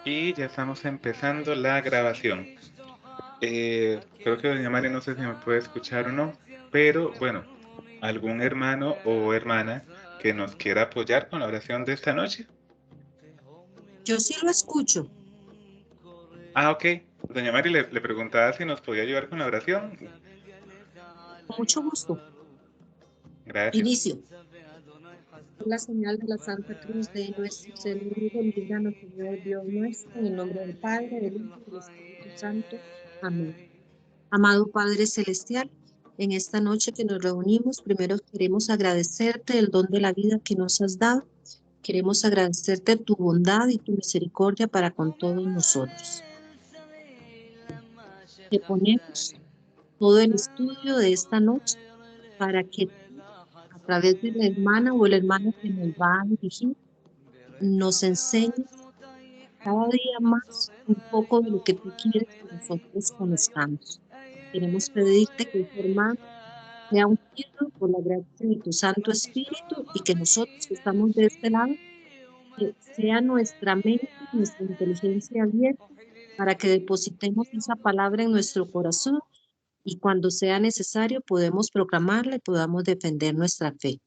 Y ya estamos empezando la grabación. Creo que doña Mari no sé si me puede escuchar o no, pero bueno, algún hermano o hermana que nos quiera apoyar con la oración de esta noche. Yo sí lo escucho, Ah, ok. Doña Mari le preguntaba si nos podía ayudar con la oración. con mucho gusto. Gracias. Inicio. Por la señal de la Santa Cruz de nuestros enemigos, líbranos, Señor Dios nuestro, en el nombre del Padre, del Hijo y del Espíritu Santo. Amén. Amado Padre Celestial, en esta noche que nos reunimos, primero queremos agradecerte el don de la vida que nos has dado. Queremos agradecerte tu bondad y tu misericordia para con todos nosotros. Te ponemos todo el estudio de esta noche para que tú, a través de la hermana o el hermano que nos va a dirigir, nos enseñes cada día más un poco de lo que tú quieres que nosotros conozcamos. Queremos pedirte que ese hermano sea ungido por la gracia de tu Santo Espíritu y que nosotros que estamos de este lado, que sea nuestra mente, nuestra inteligencia abierta para que depositemos esa palabra en nuestro corazón y cuando sea necesario podemos proclamarla y podamos defender nuestra fe.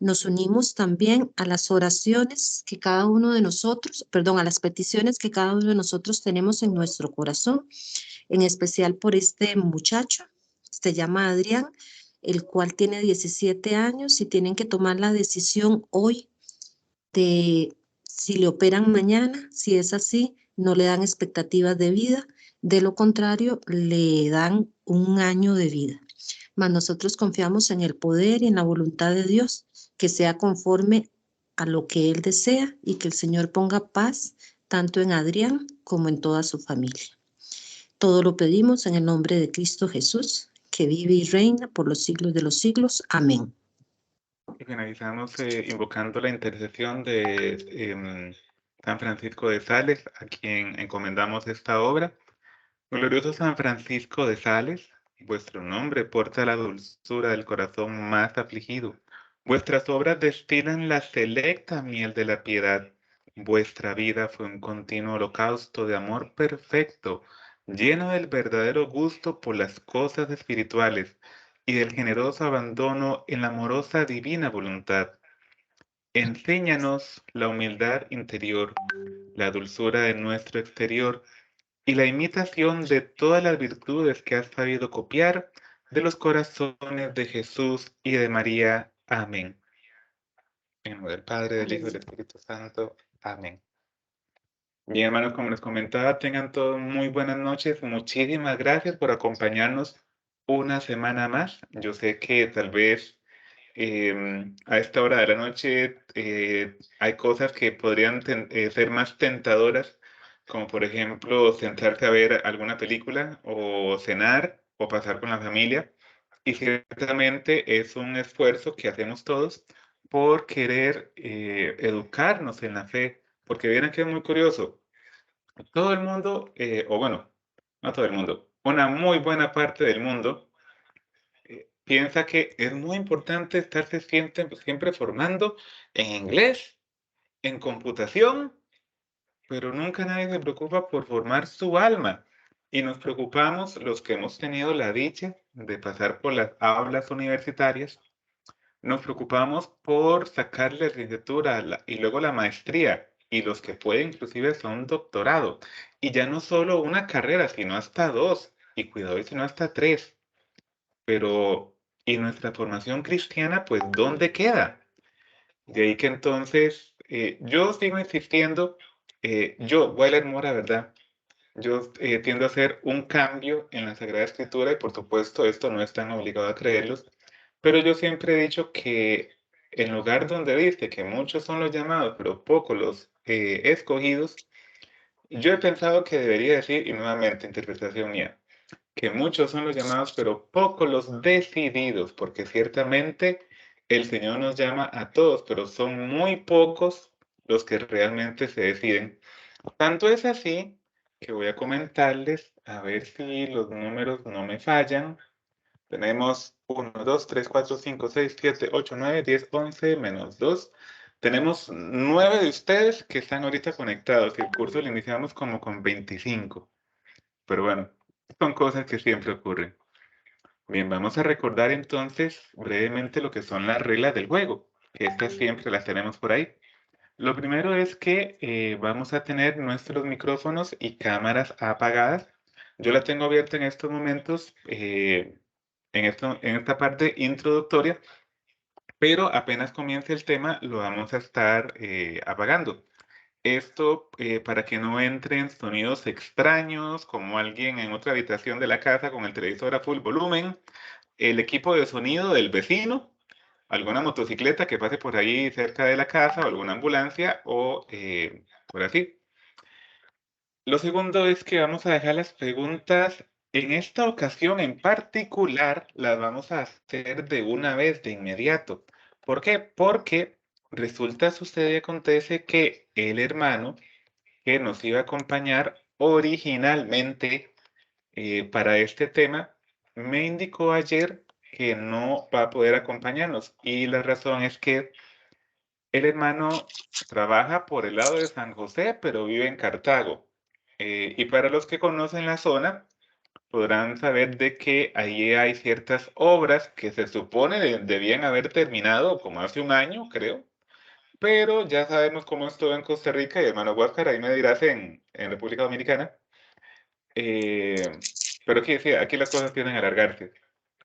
Nos unimos también a las oraciones que cada uno de nosotros, perdón, a las peticiones que cada uno de nosotros tenemos en nuestro corazón, en especial por este muchacho, se llama Adrián, el cual tiene 17 años y tienen que tomar la decisión hoy de si le operan mañana, si es así, no le dan expectativas de vida, de lo contrario, le dan un año de vida. Mas nosotros confiamos en el poder y en la voluntad de Dios, que sea conforme a lo que Él desea y que el Señor ponga paz tanto en Adrián como en toda su familia. Todo lo pedimos en el nombre de Cristo Jesús, que vive y reina por los siglos de los siglos. Amén. Y finalizamos invocando la intercesión de San Francisco de Sales, a quien encomendamos esta obra. Glorioso San Francisco de Sales, vuestro nombre porta la dulzura del corazón más afligido. Vuestras obras destilan la selecta miel de la piedad. Vuestra vida fue un continuo holocausto de amor perfecto, lleno del verdadero gusto por las cosas espirituales y del generoso abandono en la amorosa divina voluntad. Enséñanos la humildad interior, la dulzura de nuestro exterior y la imitación de todas las virtudes que has sabido copiar de los corazones de Jesús y de María. Amén. En nombre del Padre, del Hijo y del Amén. Espíritu Santo. Amén. Bien, hermanos, como les comentaba, tengan todos muy buenas noches. Muchísimas gracias por acompañarnos una semana más. Yo sé que tal vez a esta hora de la noche hay cosas que podrían ser más tentadoras, como por ejemplo sentarse a ver alguna película o cenar o pasar con la familia. Y ciertamente es un esfuerzo que hacemos todos por querer educarnos en la fe, porque vieran que es muy curioso. Todo el mundo, o bueno, no todo el mundo, una muy buena parte del mundo piensa que es muy importante estarse siempre formando en inglés, en computación, pero nunca nadie se preocupa por formar su alma. Y nos preocupamos los que hemos tenido la dicha de pasar por las aulas universitarias, nos preocupamos por sacarle la licenciatura y luego la maestría, y los que pueden inclusive son doctorado, y ya no solo una carrera, sino hasta dos, y cuidado, y sino hasta tres. Pero, ¿y nuestra formación cristiana, pues, dónde queda? De ahí que entonces, yo sigo insistiendo, yo, Weiler Mora, ¿verdad? Yo tiendo a hacer un cambio en la Sagrada Escritura y por supuesto esto no están obligados a creerlos, pero yo siempre he dicho que en lugar donde dice que muchos son los llamados, pero pocos los escogidos, yo he pensado que debería decir, y nuevamente interpretación mía, que muchos son los llamados, pero pocos los decididos, porque ciertamente el Señor nos llama a todos, pero son muy pocos los que realmente se deciden. Tanto es así que voy a comentarles, a ver si los números no me fallan. Tenemos 1, 2, 3, 4, 5, 6, 7, 8, 9, 10, 11, menos 2. Tenemos 9 de ustedes que están ahorita conectados y el curso lo iniciamos como con 25. Pero bueno, son cosas que siempre ocurren. Bien, vamos a recordar entonces brevemente lo que son las reglas del juego, que estas siempre las tenemos por ahí. Lo primero es que vamos a tener nuestros micrófonos y cámaras apagadas. Yo la tengo abierta en estos momentos, en esta parte introductoria, pero apenas comience el tema lo vamos a estar apagando. Esto para que no entren sonidos extraños, como alguien en otra habitación de la casa con el televisor a full volumen, el equipo de sonido del vecino, alguna motocicleta que pase por ahí cerca de la casa o alguna ambulancia o por así. Lo segundo es que vamos a dejar las preguntas, en esta ocasión en particular, las vamos a hacer de una vez, de inmediato. ¿Por qué? Porque resulta, sucede y acontece que el hermano que nos iba a acompañar originalmente para este tema me indicó ayer que no va a poder acompañarnos y la razón es que el hermano trabaja por el lado de San José, pero vive en Cartago. Y para los que conocen la zona, podrán saber de que allí hay ciertas obras que se supone debían haber terminado como hace un año, creo, pero ya sabemos cómo es todo en Costa Rica y hermano Huáscar, ahí me dirás en República Dominicana. Pero aquí las cosas tienden a alargarse.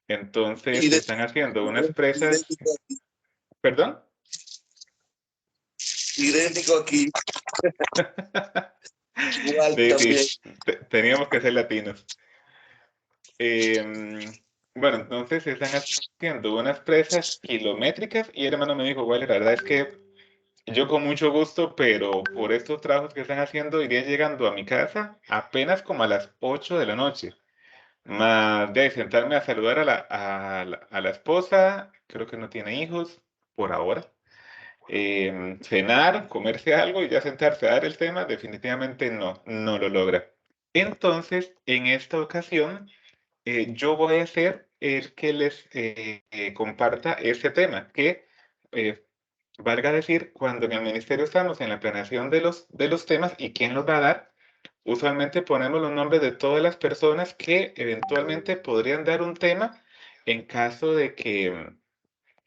Entonces se están haciendo unas presas, Idéntico, ¿perdón? idéntico aquí, igual Sí, también. sí, teníamos que ser latinos. Em, bueno, entonces se están haciendo unas presas kilométricas y el hermano me dijo, bueno, la verdad es que yo con mucho gusto, pero por estos trabajos que están haciendo iría llegando a mi casa apenas como a las 8 de la noche. Más de ahí sentarme a saludar a la esposa, creo que no tiene hijos por ahora. Cenar, comerse algo y ya sentarse a dar el tema, definitivamente no lo logra. Entonces, en esta ocasión, yo voy a ser el que les comparta este tema, que eh, valga decir, cuando en el ministerio estamos en la planeación de los temas y quién los va a dar, usualmente ponemos los nombres de todas las personas que eventualmente podrían dar un tema en caso de que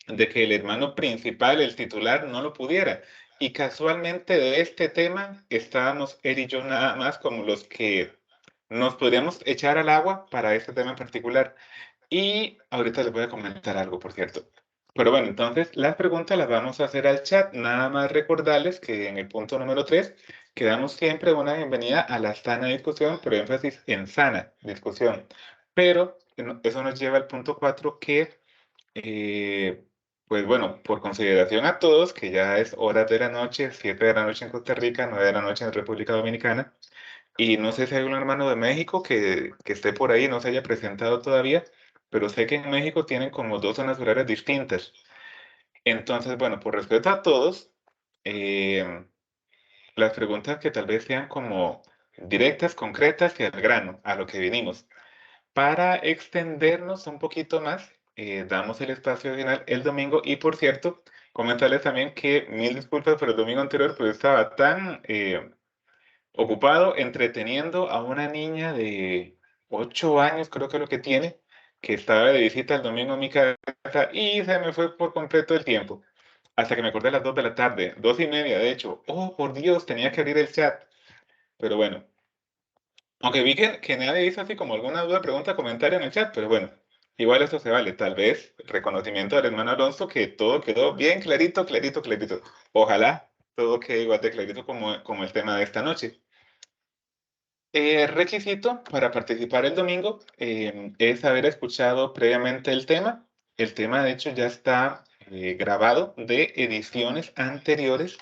el hermano principal, el titular, no lo pudiera. Y casualmente de este tema estábamos él y yo nada más como los que nos podríamos echar al agua para este tema en particular. Y ahorita les voy a comentar algo, por cierto. Pero bueno, entonces las preguntas las vamos a hacer al chat. Nada más recordarles que en el punto número 3 que damos siempre una bienvenida a la sana discusión, pero énfasis en sana discusión. Pero eso nos lleva al punto 4 que, eh, pues bueno, por consideración a todos, que ya es horas de la noche, 7 de la noche en Costa Rica, 9 de la noche en República Dominicana, y no sé si hay un hermano de México que esté por ahí, no se haya presentado todavía, pero sé que en México tienen como dos zonas horarias distintas. Entonces, bueno, por respeto a todos, eh, las preguntas que tal vez sean como directas, concretas y al grano, a lo que vinimos. Para extendernos un poquito más, damos el espacio final el domingo y por cierto, comentarles también que mil disculpas por el domingo anterior, pero estaba tan ocupado entreteniendo a una niña de 8 años, creo que es lo que tiene, que estaba de visita el domingo en mi casa y se me fue por completo el tiempo. Hasta que me acordé a las 2 de la tarde, 2:30 de hecho. Oh, por Dios, tenía que abrir el chat. Pero bueno, aunque vi que nadie hizo así como alguna duda, pregunta, comentario en el chat, pero bueno, igual eso se vale. Tal vez reconocimiento del hermano Alonso que todo quedó bien clarito, clarito, clarito. Ojalá todo quede igual de clarito como el tema de esta noche. Requisito para participar el domingo es haber escuchado previamente el tema. El tema, de hecho, ya está grabado de ediciones anteriores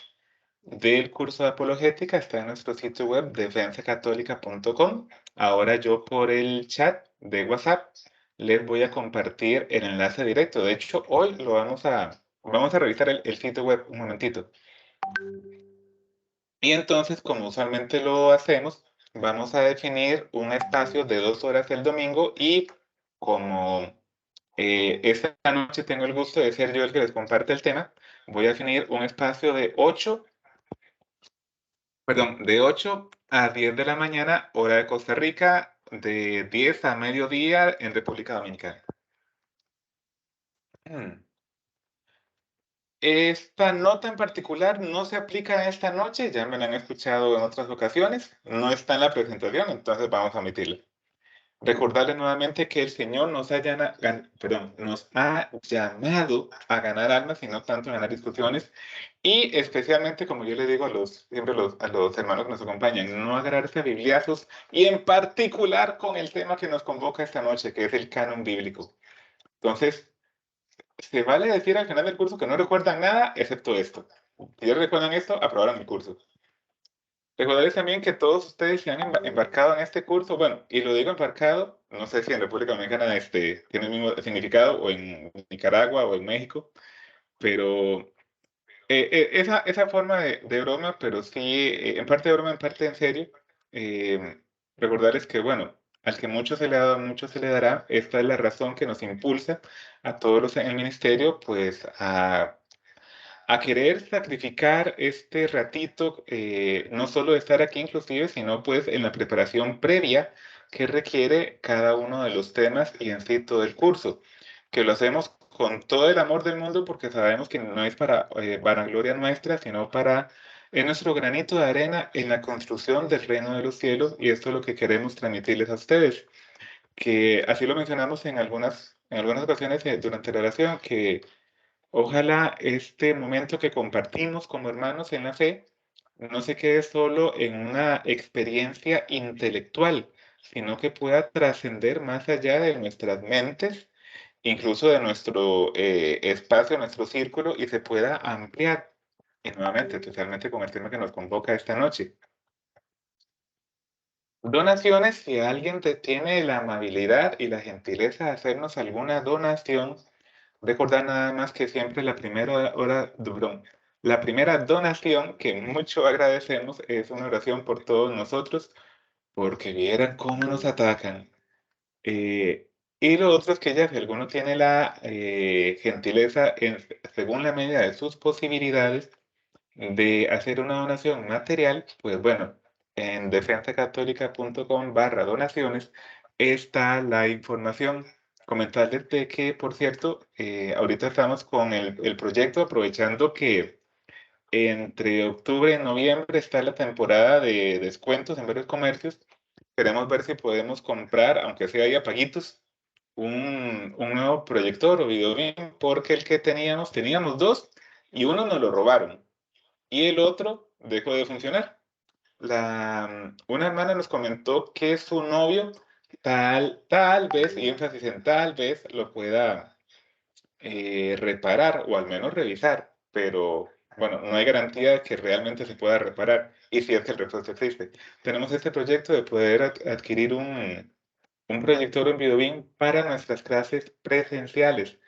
del curso de apologética. Está en nuestro sitio web defensacatólica.com. Ahora yo por el chat de WhatsApp les voy a compartir el enlace directo. De hecho, hoy vamos a revisar el sitio web un momentito. Y entonces, como usualmente lo hacemos, vamos a definir un espacio de 2 horas el domingo y como esta noche tengo el gusto de ser yo el que les comparte el tema, voy a definir un espacio de 8 a 10 de la mañana, hora de Costa Rica, de 10 a mediodía en República Dominicana. Esta nota en particular no se aplica esta noche, ya me la han escuchado en otras ocasiones, no está en la presentación, entonces vamos a omitirla. Recordarle nuevamente que el Señor nos ha llamado a ganar almas y no tanto a ganar discusiones. Y especialmente, como yo le digo siempre a los hermanos que nos acompañan, no agarrarse a bibliazos y en particular con el tema que nos convoca esta noche, que es el canon bíblico. Entonces, se vale decir al final del curso que no recuerdan nada excepto esto. Si ya recuerdan esto, aprobaron el curso. Recordarles también que todos ustedes se han embarcado en este curso, bueno, y lo digo embarcado, no sé si en República Dominicana tiene el mismo significado, o en Nicaragua o en México, pero esa forma de broma, pero sí, en parte de broma, en parte en serio, recordarles que, bueno, al que mucho se le ha dado, mucho se le dará. Esta es la razón que nos impulsa a todos los en el ministerio, pues, a querer sacrificar este ratito, no solo de estar aquí inclusive, sino pues en la preparación previa que requiere cada uno de los temas y en sí todo el curso, que lo hacemos con todo el amor del mundo porque sabemos que no es para vanagloria nuestra, sino es nuestro granito de arena en la construcción del reino de los cielos, y esto es lo que queremos transmitirles a ustedes, que así lo mencionamos en algunas ocasiones durante la oración, que ojalá este momento que compartimos como hermanos en la fe no se quede solo en una experiencia intelectual, sino que pueda trascender más allá de nuestras mentes, incluso de nuestro espacio, nuestro círculo, y se pueda ampliar. Y nuevamente, especialmente con el tema que nos convoca esta noche. Donaciones, si alguien tiene la amabilidad y la gentileza de hacernos alguna donación. Recordar nada más que siempre la primera donación que mucho agradecemos es una oración por todos nosotros, porque vieran cómo nos atacan. Eh, y lo otro es que ya si alguno tiene la gentileza, según la medida de sus posibilidades, de hacer una donación material, pues bueno, en defensacatólica.com/donaciones está la información. Comentarles de que, por cierto, ahorita estamos con el proyecto, aprovechando que entre octubre y noviembre está la temporada de descuentos en varios comercios. Queremos ver si podemos comprar, aunque sea ahí a paguitos, un nuevo proyector o videobeam, porque el que teníamos dos y uno nos lo robaron y el otro dejó de funcionar. Una hermana nos comentó que su novio tal vez, y énfasis en tal vez, lo pueda reparar o al menos revisar, pero bueno, no hay garantía de que realmente se pueda reparar y si es que el repuesto existe. Tenemos este proyecto de poder adquirir un proyector en videobeam para nuestras clases presenciales,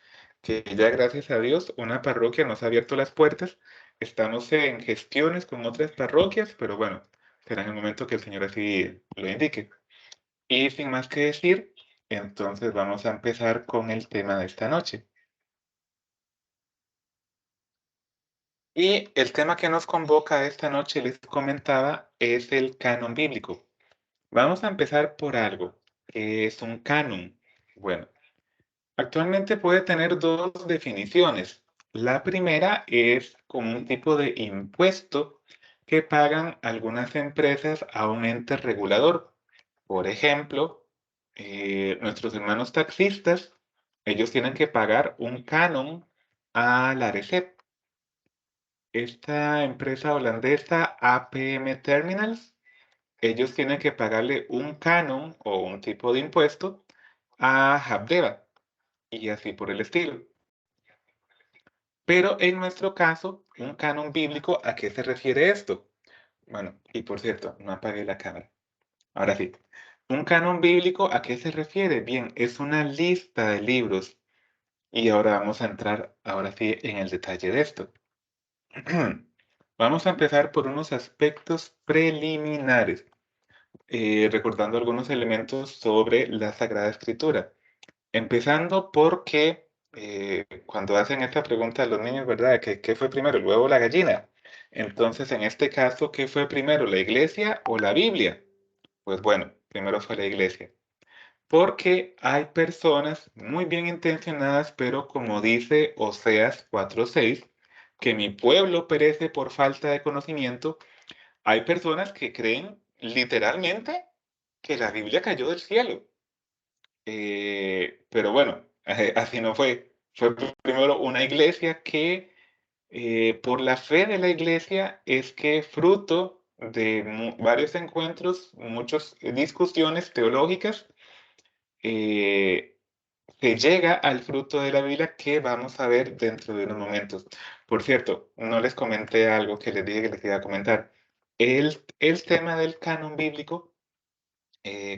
que ya gracias a Dios una parroquia nos ha abierto las puertas. Estamos en gestiones con otras parroquias, pero bueno, será en el momento que el Señor así lo indique. Y sin más que decir, entonces vamos a empezar con el tema de esta noche. Y el tema que nos convoca esta noche, les comentaba, es el canon bíblico. Vamos a empezar por algo, que es un canon. Bueno, actualmente puede tener dos definiciones. La primera es como un tipo de impuesto que pagan algunas empresas a un ente regulador. Por ejemplo, nuestros hermanos taxistas, ellos tienen que pagar un canon a la ARECEP. Esta empresa holandesa APM Terminals, ellos tienen que pagarle un canon o un tipo de impuesto a Habdeba y así por el estilo. Pero en nuestro caso, un canon bíblico, ¿a qué se refiere esto? Bueno, y por cierto, no apagué la cámara. Ahora sí. Un canon bíblico, ¿a qué se refiere? Bien, es una lista de libros. Y ahora vamos a entrar, ahora sí, en el detalle de esto. Vamos a empezar por unos aspectos preliminares, recordando algunos elementos sobre la Sagrada Escritura. Empezando porque cuando hacen esta pregunta a los niños, ¿verdad? ¿Qué fue primero, el huevo o la gallina? Entonces, en este caso, ¿qué fue primero, la iglesia o la Biblia? Pues bueno, primero fue la iglesia. Porque hay personas muy bien intencionadas, pero como dice Oseas 4:6, que mi pueblo perece por falta de conocimiento. Hay personas que creen literalmente que la Biblia cayó del cielo. Pero bueno, así no fue. Fue primero una iglesia que, por la fe de la iglesia, es que fruto de varios encuentros, muchas discusiones teológicas, eh, se llega al fruto de la Biblia que vamos a ver dentro de unos momentos. Por cierto, no les comenté algo que les dije que les iba a comentar. El tema del canon bíblico,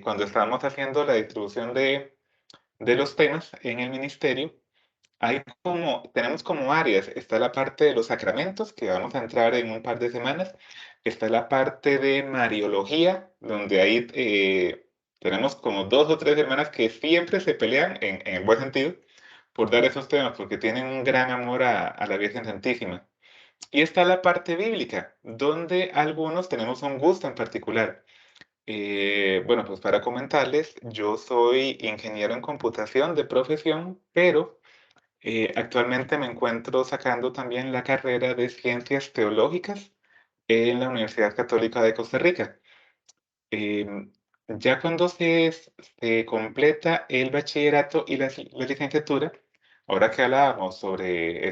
cuando estábamos haciendo la distribución de los temas en el ministerio, tenemos como áreas. Está la parte de los sacramentos, que vamos a entrar en un par de semanas. Está la parte de Mariología, donde ahí tenemos como 2 o 3 hermanas que siempre se pelean, en el buen sentido, por dar esos temas, porque tienen un gran amor a la Virgen Santísima. Y está la parte bíblica, donde algunos tenemos un gusto en particular. Bueno, pues para comentarles, yo soy ingeniero en computación de profesión, pero actualmente me encuentro sacando también la carrera de Ciencias Teológicas en la Universidad Católica de Costa Rica. Em, ya cuando se completa el bachillerato y la licenciatura, ahora que hablábamos sobre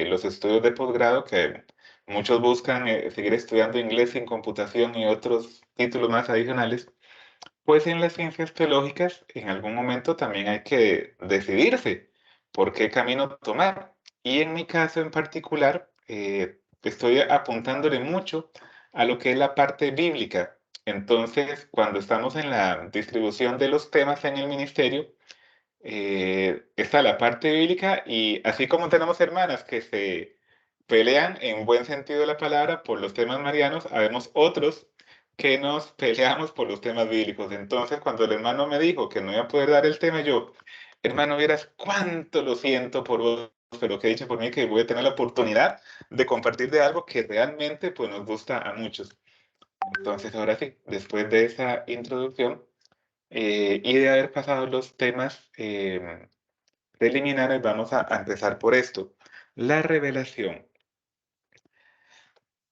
los estudios de posgrado, que muchos buscan seguir estudiando inglés en computación y otros títulos más adicionales, pues en las ciencias teológicas, en algún momento también hay que decidirse por qué camino tomar. Y en mi caso en particular, estoy apuntándole mucho a lo que es la parte bíblica. Entonces, cuando estamos en la distribución de los temas en el ministerio, está la parte bíblica y así como tenemos hermanas que se pelean en buen sentido de la palabra por los temas marianos, habemos otros que nos peleamos por los temas bíblicos. Entonces, cuando el hermano me dijo que no iba a poder dar el tema, yo, hermano, vieras cuánto lo siento por vos, pero que he dicho por mí que voy a tener la oportunidad de compartir de algo que realmente pues, nos gusta a muchos. Entonces, ahora sí, después de esa introducción, y de haber pasado los temas preliminares, vamos a empezar por esto. La revelación.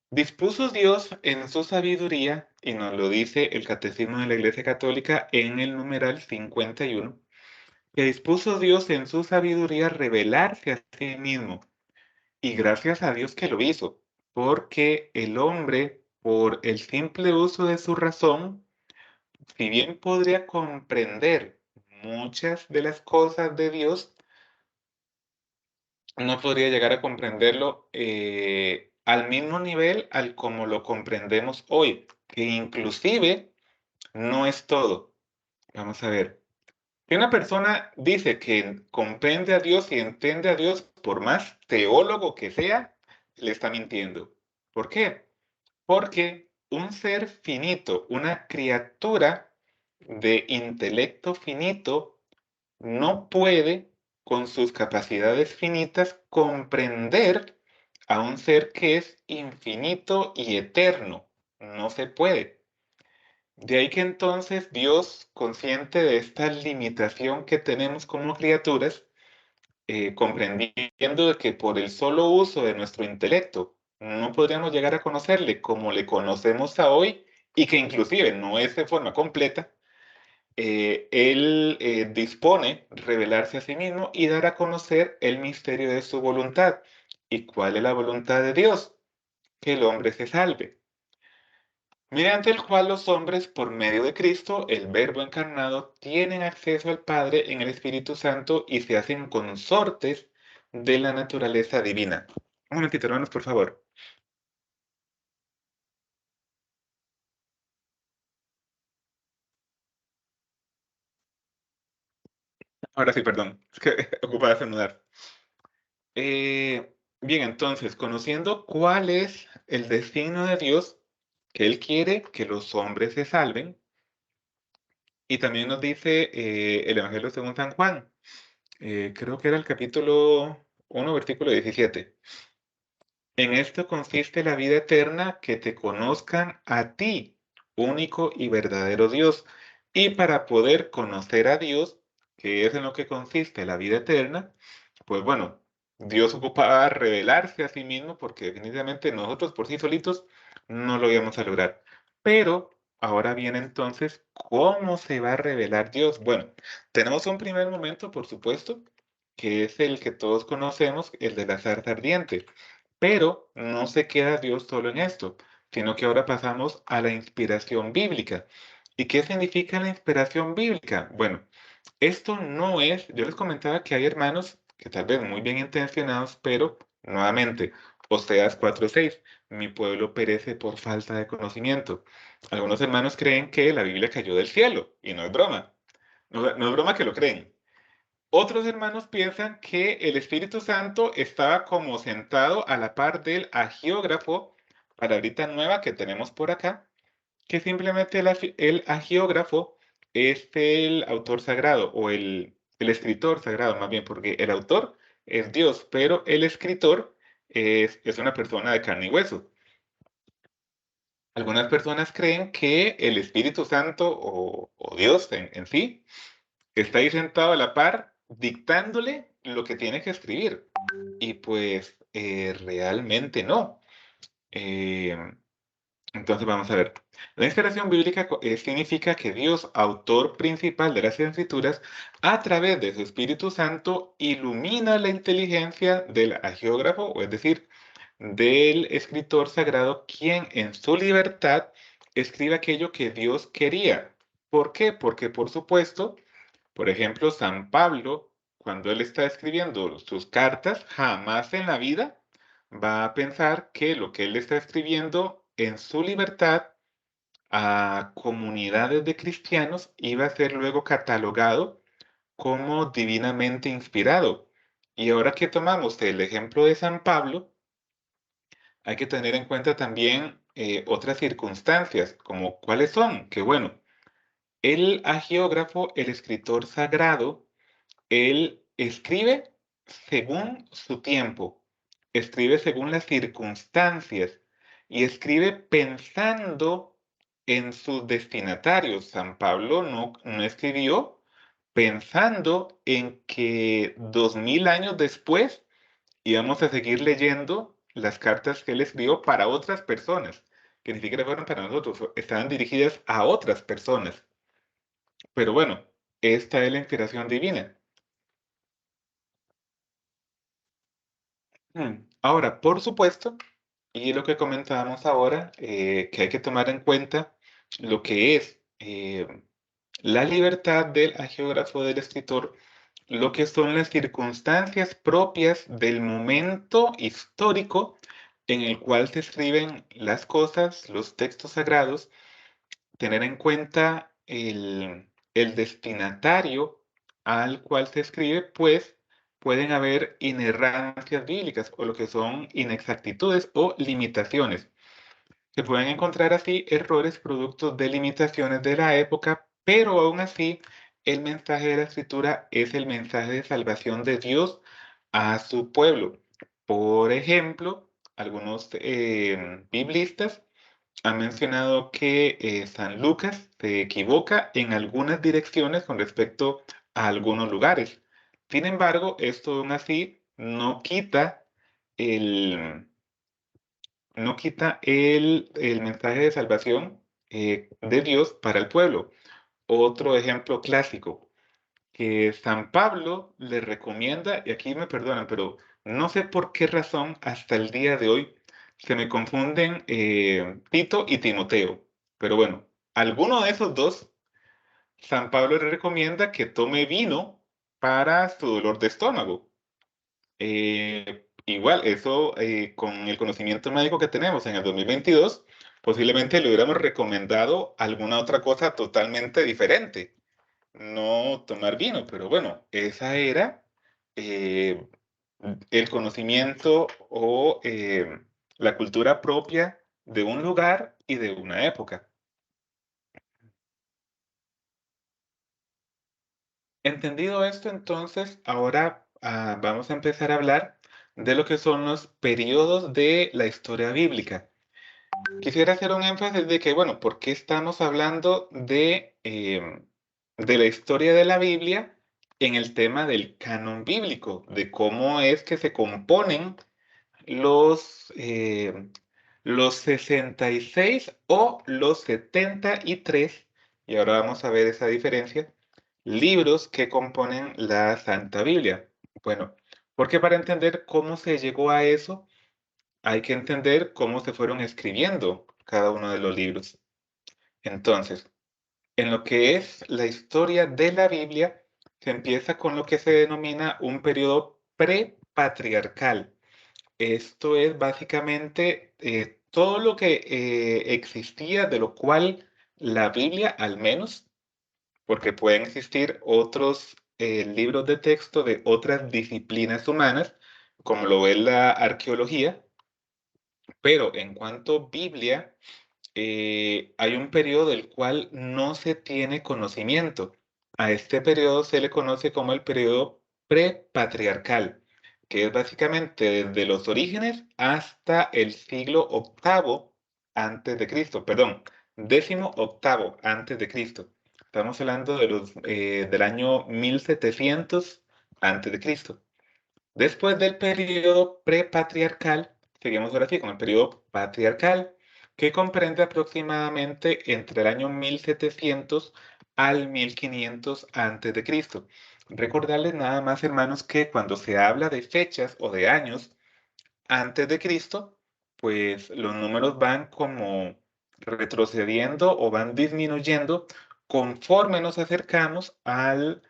Dispuso Dios en su sabiduría, y nos lo dice el Catecismo de la Iglesia Católica en el numeral 51, que dispuso Dios en su sabiduría revelarse a sí mismo. Y gracias a Dios que lo hizo, porque el hombre, por el simple uso de su razón, si bien podría comprender muchas de las cosas de Dios, no podría llegar a comprenderlo al mismo nivel al como lo comprendemos hoy, que inclusive no es todo. Vamos a ver. Si una persona dice que comprende a Dios y entiende a Dios, por más teólogo que sea, le está mintiendo. ¿Por qué? Porque un ser finito, una criatura de intelecto finito, no puede, con sus capacidades finitas, comprender a un ser que es infinito y eterno. No se puede. De ahí que entonces Dios, consciente de esta limitación que tenemos como criaturas, comprendiendo de que por el solo uso de nuestro intelecto no podríamos llegar a conocerle como le conocemos a hoy y que inclusive no es de forma completa, él dispone revelarse a sí mismo y dar a conocer el misterio de su voluntad. ¿Y cuál es la voluntad de Dios? Que el hombre se salve. Mediante el cual los hombres, por medio de Cristo, el Verbo encarnado, tienen acceso al Padre en el Espíritu Santo y se hacen consortes de la naturaleza divina. Un momentito, hermanos, por favor. Ahora sí, perdón. Es que ocupaba saludar. Bien, entonces, conociendo cuál es el destino de Dios, que Él quiere que los hombres se salven, y también nos dice el Evangelio según San Juan, creo que era el capítulo 1, versículo 17. En esto consiste la vida eterna, que te conozcan a ti, único y verdadero Dios. Y para poder conocer a Dios, que es en lo que consiste la vida eterna, pues bueno, Dios ocupaba revelarse a sí mismo porque definitivamente nosotros por sí solitos no lo íbamos a lograr. Pero ahora viene entonces, ¿cómo se va a revelar Dios? Bueno, tenemos un primer momento, por supuesto, que es el que todos conocemos, el de la zarza ardiente. Pero no se queda Dios solo en esto, sino que ahora pasamos a la inspiración bíblica. ¿Y qué significa la inspiración bíblica? Bueno, esto no es, yo les comentaba que hay hermanos que tal vez muy bien intencionados, pero nuevamente, Oseas 4:6, mi pueblo perece por falta de conocimiento. Algunos hermanos creen que la Biblia cayó del cielo, y no es broma. No es broma que lo creen. Otros hermanos piensan que el Espíritu Santo estaba como sentado a la par del agiógrafo, palabrita nueva que tenemos por acá, que simplemente el agiógrafo es el autor sagrado o el escritor sagrado más bien, porque el autor es Dios, pero el escritor es una persona de carne y hueso. Algunas personas creen que el Espíritu Santo o Dios en sí está ahí sentado a la par dictándole lo que tiene que escribir. Y pues realmente no. Eh, entonces vamos a ver. La inspiración bíblica significa que Dios, autor principal de las escrituras, a través de su Espíritu Santo, ilumina la inteligencia del agiógrafo, o es decir, del escritor sagrado, quien en su libertad escribe aquello que Dios quería. ¿Por qué? Porque por supuesto, por ejemplo, San Pablo, cuando él está escribiendo sus cartas, jamás en la vida va a pensar que lo que él está escribiendo en su libertad a comunidades de cristianos iba a ser luego catalogado como divinamente inspirado. Y ahora que tomamos el ejemplo de San Pablo, hay que tener en cuenta también otras circunstancias, como cuáles son, que bueno, el agiógrafo, el escritor sagrado, él escribe según su tiempo, escribe según las circunstancias y escribe pensando en sus destinatarios. San Pablo no escribió pensando en que 2000 años después íbamos a seguir leyendo las cartas que él escribió para otras personas, que ni siquiera fueron para nosotros, estaban dirigidas a otras personas. Pero bueno, esta es la inspiración divina. Ahora, por supuesto, y lo que comentábamos ahora, que hay que tomar en cuenta lo que es la libertad del agiógrafo del escritor, lo que son las circunstancias propias del momento histórico en el cual se escriben las cosas, los textos sagrados, tener en cuenta el destinatario al cual se escribe, pues pueden haber inerrancias bíblicas o lo que son inexactitudes o limitaciones. Se pueden encontrar así errores productos de limitaciones de la época, pero aún así el mensaje de la escritura es el mensaje de salvación de Dios a su pueblo. Por ejemplo, algunos biblistas han mencionado que San Lucas se equivoca en algunas direcciones con respecto a algunos lugares. Sin embargo, esto aún así el, no quita el mensaje de salvación de Dios para el pueblo. Otro ejemplo clásico, que San Pablo le recomienda, y aquí me perdonan, pero no sé por qué razón hasta el día de hoy se me confunden Tito y Timoteo. Pero bueno, alguno de esos dos, San Pablo le recomienda que tome vino para su dolor de estómago. Igual, eso con el conocimiento médico que tenemos en el 2022, posiblemente le hubiéramos recomendado alguna otra cosa totalmente diferente, no tomar vino, pero bueno, esa era eh, el conocimiento o la cultura propia de un lugar y de una época. Entendido esto, entonces, ahora vamos a empezar a hablar de lo que son los periodos de la historia bíblica. Quisiera hacer un énfasis de que, bueno, ¿por qué estamos hablando de la historia de la Biblia en el tema del canon bíblico? De cómo es que se componen los, eh, los 66 o los 73, y ahora vamos a ver esa diferencia, libros que componen la Santa Biblia. Bueno, porque para entender cómo se llegó a eso, hay que entender cómo se fueron escribiendo cada uno de los libros. Entonces, en lo que es la historia de la Biblia, se empieza con lo que se denomina un periodo prepatriarcal. Esto es básicamente todo lo que existía, de lo cual la Biblia, al menos, porque pueden existir otros libros de texto de otras disciplinas humanas, como lo es la arqueología, pero en cuanto a Biblia, hay un periodo del cual no se tiene conocimiento. A este periodo se le conoce como el periodo prepatriarcal, que es básicamente desde los orígenes hasta el siglo octavo antes de Cristo, perdón, décimo octavo antes de Cristo. Estamos hablando del año 1700 antes de Cristo. Después del periodo prepatriarcal, seguimos ahora sí con el periodo patriarcal, que comprende aproximadamente entre el año 1700 al 1500 antes de Cristo. Recordarles nada más, hermanos, que cuando se habla de fechas o de años antes de Cristo, pues los números van como retrocediendo o van disminuyendo conforme nos acercamos al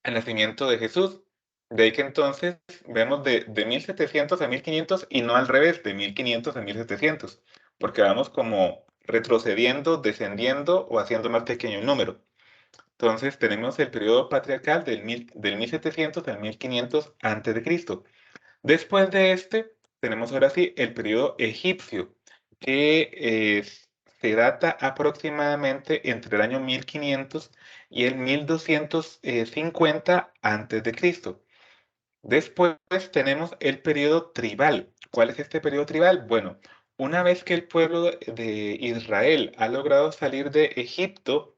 nacimiento de Jesús. De ahí que entonces vemos de 1700 a 1500 y no al revés, de 1500 a 1700, porque vamos como retrocediendo, descendiendo o haciendo más pequeño el número. Entonces tenemos el periodo patriarcal del 1700 al 1500 antes de Cristo. Después de este, tenemos ahora sí el periodo egipcio, que se data aproximadamente entre el año 1500 y el 1250 antes de Cristo. Después tenemos el periodo tribal. ¿Cuál es este periodo tribal? Bueno, una vez que el pueblo de Israel ha logrado salir de Egipto,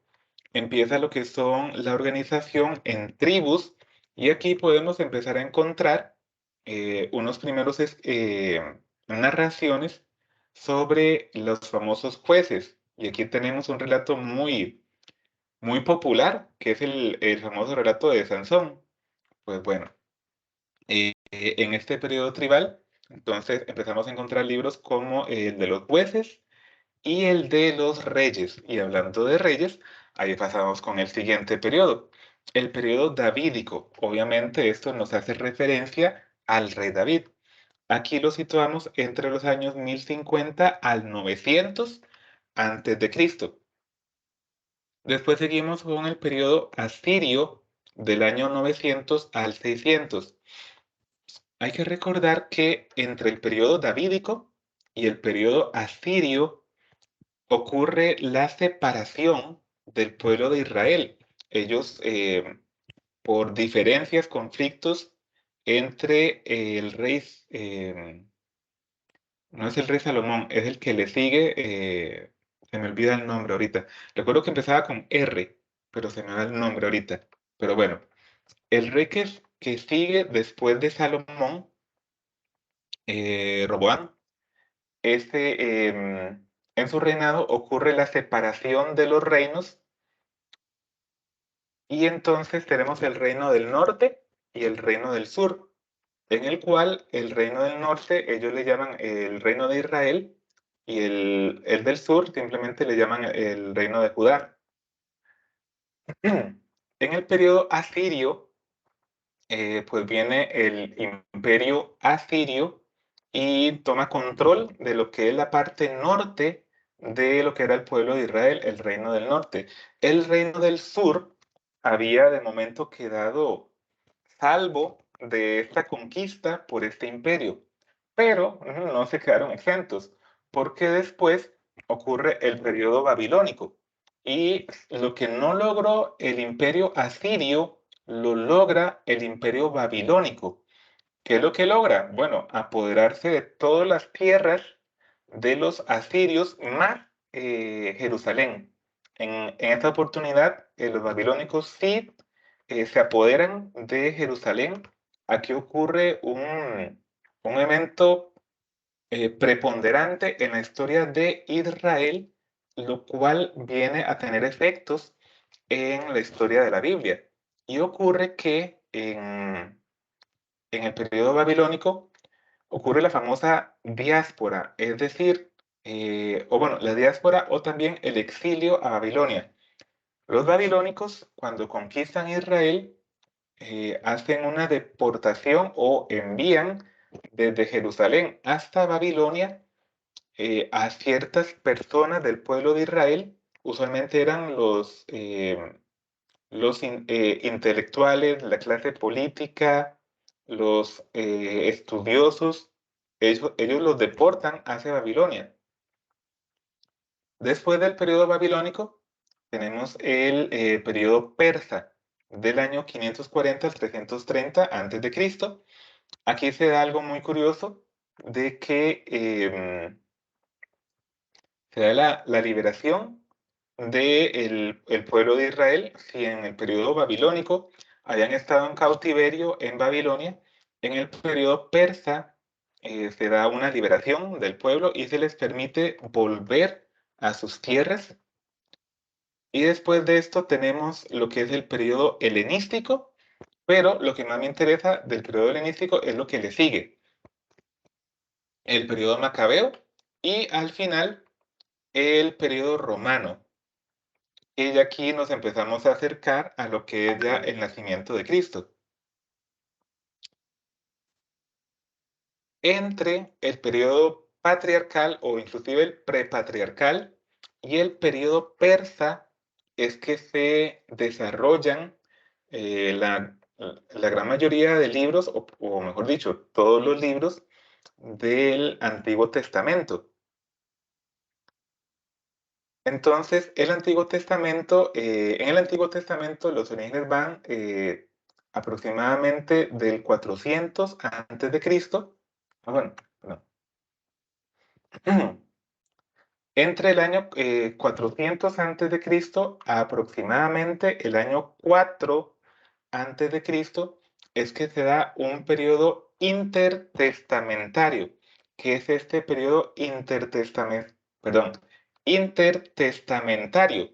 empieza lo que son la organización en tribus, y aquí podemos empezar a encontrar unos primeros narraciones sobre los famosos jueces. Y aquí tenemos un relato muy popular, que es el famoso relato de Sansón. Pues bueno, en este periodo tribal, entonces empezamos a encontrar libros como el de los jueces y el de los reyes. Y hablando de reyes, ahí pasamos con el siguiente periodo, el periodo davídico. Obviamente esto nos hace referencia al rey David. Aquí lo situamos entre los años 1050 al 900 antes de Cristo. Después seguimos con el periodo asirio del año 900 al 600. Hay que recordar que entre el periodo davídico y el periodo asirio ocurre la separación del pueblo de Israel. Ellos, por diferencias, conflictos entre el rey, no es el rey Salomón, es el que le sigue, se me olvida el nombre ahorita. Recuerdo que empezaba con R, pero se me va el nombre ahorita. Pero bueno, el rey que sigue después de Salomón, Roboam, en su reinado ocurre la separación de los reinos. Y entonces tenemos el reino del norte y el reino del sur, en el cual el reino del norte ellos le llaman el reino de Israel, y el del sur simplemente le llaman el reino de Judá. En el periodo asirio, pues viene el imperio asirio y toma control de lo que es la parte norte de lo que era el pueblo de Israel, el reino del norte. El reino del sur había de momento quedado salvo de esta conquista por este imperio, pero no se quedaron exentos, porque después ocurre el periodo babilónico. y lo que no logró el imperio asirio, lo logra el imperio babilónico. ¿Qué es lo que logra? Bueno, apoderarse de todas las tierras de los asirios más Jerusalén. En esta oportunidad, los babilónicos sí se apoderan de Jerusalén. Aquí ocurre un evento preponderante en la historia de Israel, lo cual viene a tener efectos en la historia de la Biblia. Y ocurre que en el periodo babilónico ocurre la famosa diáspora, es decir, o bueno, la diáspora o también el exilio a Babilonia. Los babilónicos, cuando conquistan Israel, hacen una deportación o envían desde Jerusalén hasta Babilonia a ciertas personas del pueblo de Israel, usualmente eran los intelectuales, la clase política, los estudiosos, ellos los deportan hacia Babilonia. Después del periodo babilónico, tenemos el periodo persa del año 540 al 330 a.C. Aquí se da algo muy curioso de que se da la liberación del el pueblo de Israel. Si en el periodo babilónico habían estado en cautiverio en Babilonia, en el periodo persa se da una liberación del pueblo y se les permite volver a sus tierras. Y después de esto tenemos lo que es el periodo helenístico, pero lo que más me interesa del periodo helenístico es lo que le sigue, el periodo macabeo y al final el periodo romano. Y ya aquí nos empezamos a acercar a lo que es ya el nacimiento de Cristo. Entre el periodo patriarcal o inclusive el prepatriarcal y el periodo persa es que se desarrollan la gran mayoría de libros, o mejor dicho, todos los libros del Antiguo Testamento. Entonces, en el Antiguo Testamento los orígenes van aproximadamente del 400 antes de Cristo. Bueno, no. Entre el año 400 antes de Cristo a aproximadamente el año 4 antes de Cristo es que se da un periodo intertestamentario. ¿Qué es este periodo intertestamentario?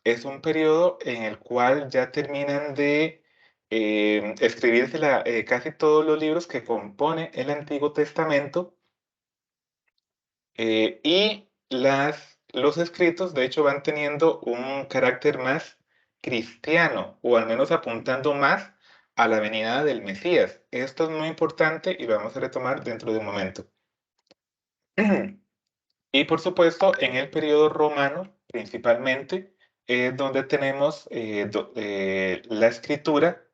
Es un periodo en el cual ya terminan de escribirse casi todos los libros que compone el Antiguo Testamento y los escritos, de hecho, van teniendo un carácter más cristiano o al menos apuntando más a la venida del Mesías. Esto es muy importante y lo vamos a retomar dentro de un momento. Y por supuesto, en el periodo romano, principalmente, es donde tenemos la escritura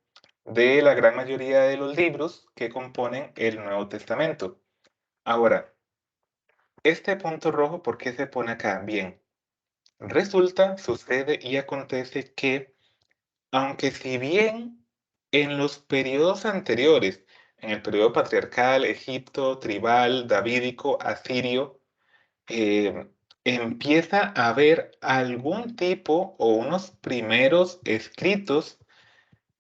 de la gran mayoría de los libros que componen el Nuevo Testamento. Ahora, este punto rojo, ¿por qué se pone acá? Bien, resulta, sucede y acontece que, aunque si bien en los periodos anteriores, en el periodo patriarcal, Egipto, tribal, davídico, asirio, eh, empieza a haber algún tipo o unos primeros escritos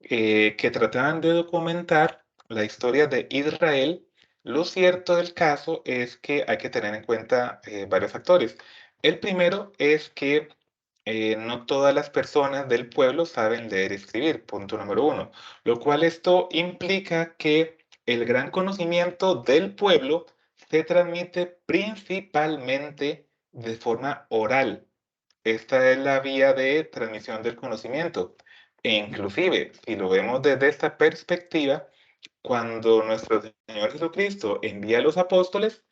que trataban de documentar la historia de Israel, lo cierto del caso es que hay que tener en cuenta varios factores. El primero es que no todas las personas del pueblo saben leer y escribir, punto número uno, lo cual esto implica que el gran conocimiento del pueblo se transmite principalmente de forma oral. Esta es la vía de transmisión del conocimiento. E inclusive, si lo vemos desde esta perspectiva, cuando nuestro Señor Jesucristo envía a los apóstoles,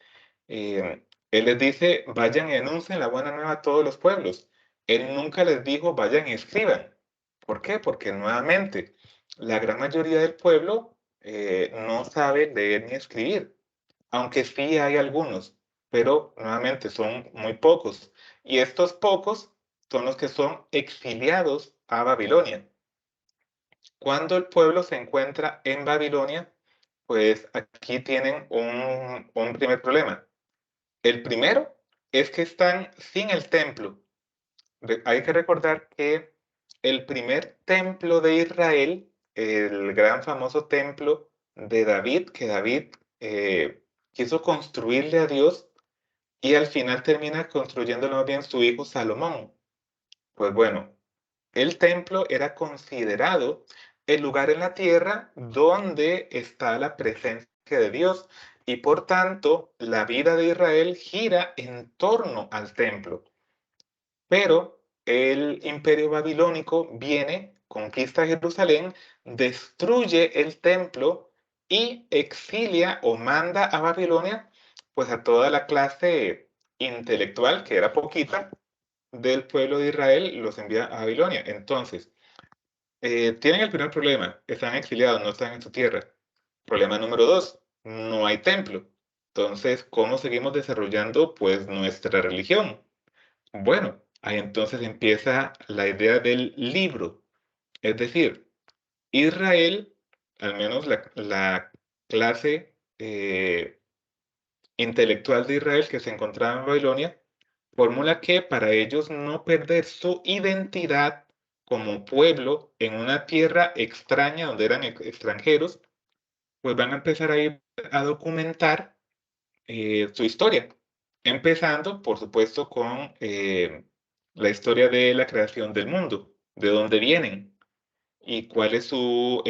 Él les dice, vayan y anuncien la buena nueva a todos los pueblos. Él nunca les dijo, vayan y escriban. ¿Por qué? Porque nuevamente, la gran mayoría del pueblo no sabe leer ni escribir, aunque sí hay algunos, pero nuevamente son muy pocos. Y estos pocos son los que son exiliados a Babilonia. Cuando el pueblo se encuentra en Babilonia, pues aquí tienen un primer problema. El primero es que están sin el templo. Hay que recordar que el primer templo de Israel, el gran famoso templo de David, que David quiso construirle a Dios y al final termina construyéndolo más bien su hijo Salomón. Pues bueno, el templo era considerado el lugar en la tierra donde está la presencia de Dios y por tanto la vida de Israel gira en torno al templo. Pero el imperio babilónico viene, conquista Jerusalén, destruye el templo y exilia o manda a Babilonia pues a toda la clase intelectual, que era poquita, del pueblo de Israel, los envía a Babilonia. Entonces, tienen el primer problema, están exiliados, no están en su tierra. Problema número dos, no hay templo. Entonces, ¿cómo seguimos desarrollando pues nuestra religión? Bueno, ahí entonces empieza la idea del libro. Es decir, Israel, al menos la clase intelectual de Israel que se encontraba en Babilonia, formula que para ellos no perder su identidad como pueblo en una tierra extraña donde eran extranjeros, pues van a empezar a ir a documentar su historia, empezando, por supuesto, con la historia de la creación del mundo, de dónde vienen y cuál es su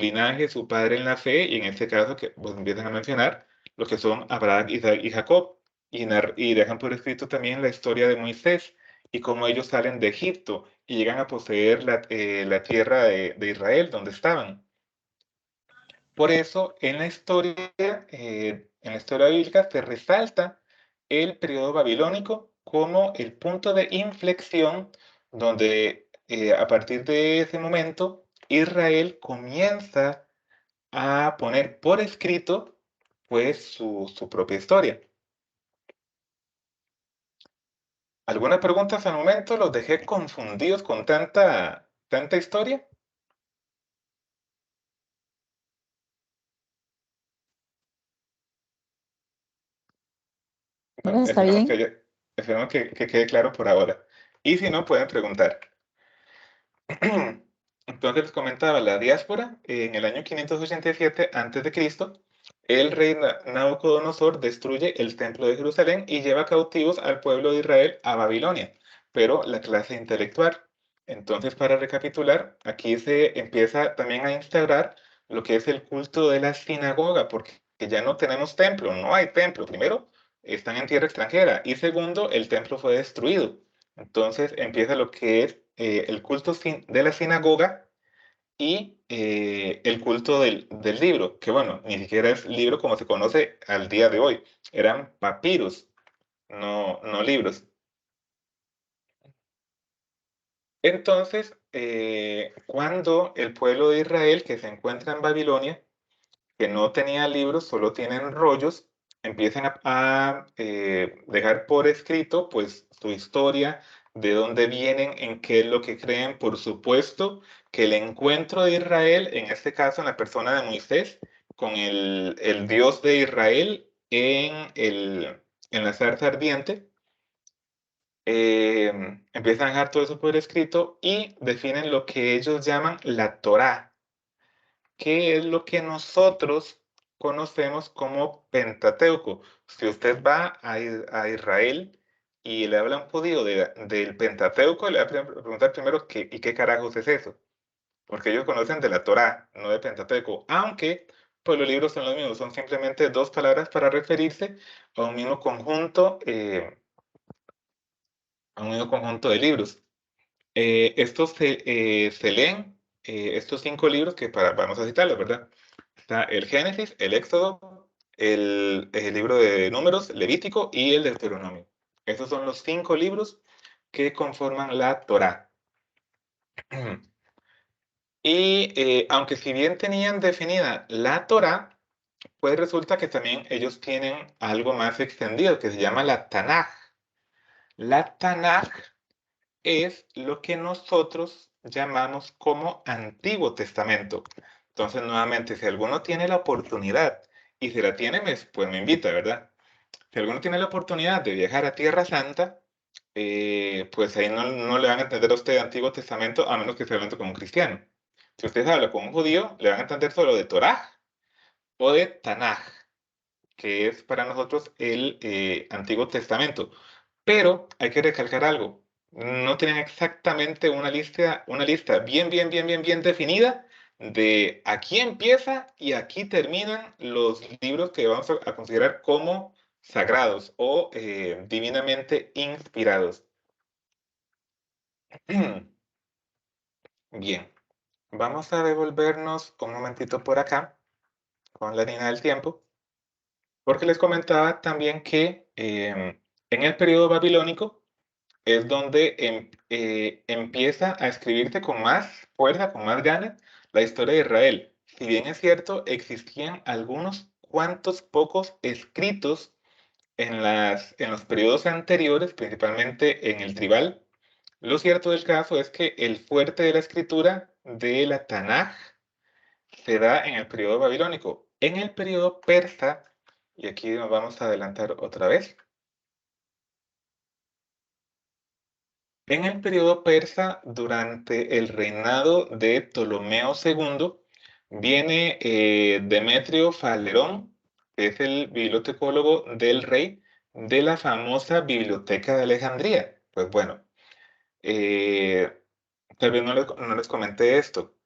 linaje, su padre en la fe, y en este caso que pues, empiezan a mencionar lo que son Abraham, Isaac y Jacob, y dejan por escrito también la historia de Moisés y cómo ellos salen de Egipto y llegan a poseer la tierra de Israel, donde estaban. Por eso, en la historia bíblica se resalta el periodo babilónico como el punto de inflexión donde a partir de ese momento Israel comienza a poner por escrito pues su propia historia. ¿Algunas preguntas al momento? ¿Los dejé confundidos con tanta historia? Bueno, No, está bien. esperemos que quede claro por ahora. Y si no, pueden preguntar. Entonces les comentaba, la diáspora, en el año 587 a.C., el rey Nabucodonosor destruye el templo de Jerusalén y lleva cautivos al pueblo de Israel a Babilonia, pero la clase intelectual. Entonces, para recapitular, aquí se empieza también a instaurar lo que es el culto de la sinagoga, porque ya no tenemos templo, no hay templo. Primero, están en tierra extranjera y segundo, el templo fue destruido. Entonces empieza lo que es el culto de la sinagoga y el culto del libro, que bueno, ni siquiera es libro como se conoce al día de hoy, eran papiros, no libros. Entonces, cuando el pueblo de Israel que se encuentra en Babilonia, que no tenía libros, solo tienen rollos, empiezan a dejar por escrito pues su historia, de dónde vienen, en qué es lo que creen. Por supuesto que el encuentro de Israel, en este caso en la persona de Moisés, con el Dios de Israel en la zarza ardiente, empiezan a dejar todo eso por escrito y definen lo que ellos llaman la Torá, que es lo que nosotros conocemos como Pentateuco. Si usted va a Israel y le habla a un judío del Pentateuco, le va a preguntar primero ¿y qué carajos es eso? Porque ellos conocen de la Torá, no de Pentateuco, aunque pues los libros son los mismos, son simplemente dos palabras para referirse a un mismo conjunto, a un mismo conjunto de libros. Estos se leen, estos 5 libros que vamos a citarlos, ¿verdad? Está el Génesis, el Éxodo, el libro de Números, Levítico y el Deuteronomio. Estos son los 5 libros que conforman la Torá. Y aunque si bien tenían definida la Torá, pues resulta que también ellos tienen algo más extendido que se llama la Tanaj. La Tanaj es lo que nosotros llamamos como Antiguo Testamento. Entonces, nuevamente, si alguno tiene la oportunidad, y si la tiene, pues me invita, ¿verdad? Si alguno tiene la oportunidad de viajar a Tierra Santa, pues ahí no le van a entender a usted Antiguo Testamento a menos que esté hablando con un cristiano. Si usted habla con un judío, le van a entender solo de Torah o de Tanaj, que es para nosotros el Antiguo Testamento. Pero hay que recalcar algo, no tienen exactamente una lista bien definida de aquí empieza y aquí terminan los libros que vamos a considerar como sagrados o divinamente inspirados. Bien, vamos a devolvernos un momentito por acá con la línea del tiempo, porque les comentaba también que en el periodo babilónico es donde empieza a escribirse con más fuerza, con más ganas, la historia de Israel. Si bien es cierto, existían algunos cuantos pocos escritos en los periodos anteriores, principalmente en el tribal. Lo cierto del caso es que el fuerte de la escritura de la Tanaj se da en el periodo babilónico. En el periodo persa, y aquí nos vamos a adelantar otra vez, en el periodo persa, durante el reinado de Ptolomeo II, viene Demetrio Falerón, que es el bibliotecólogo del rey de la famosa Biblioteca de Alejandría. Pues bueno, eh, tal vez no les comenté esto.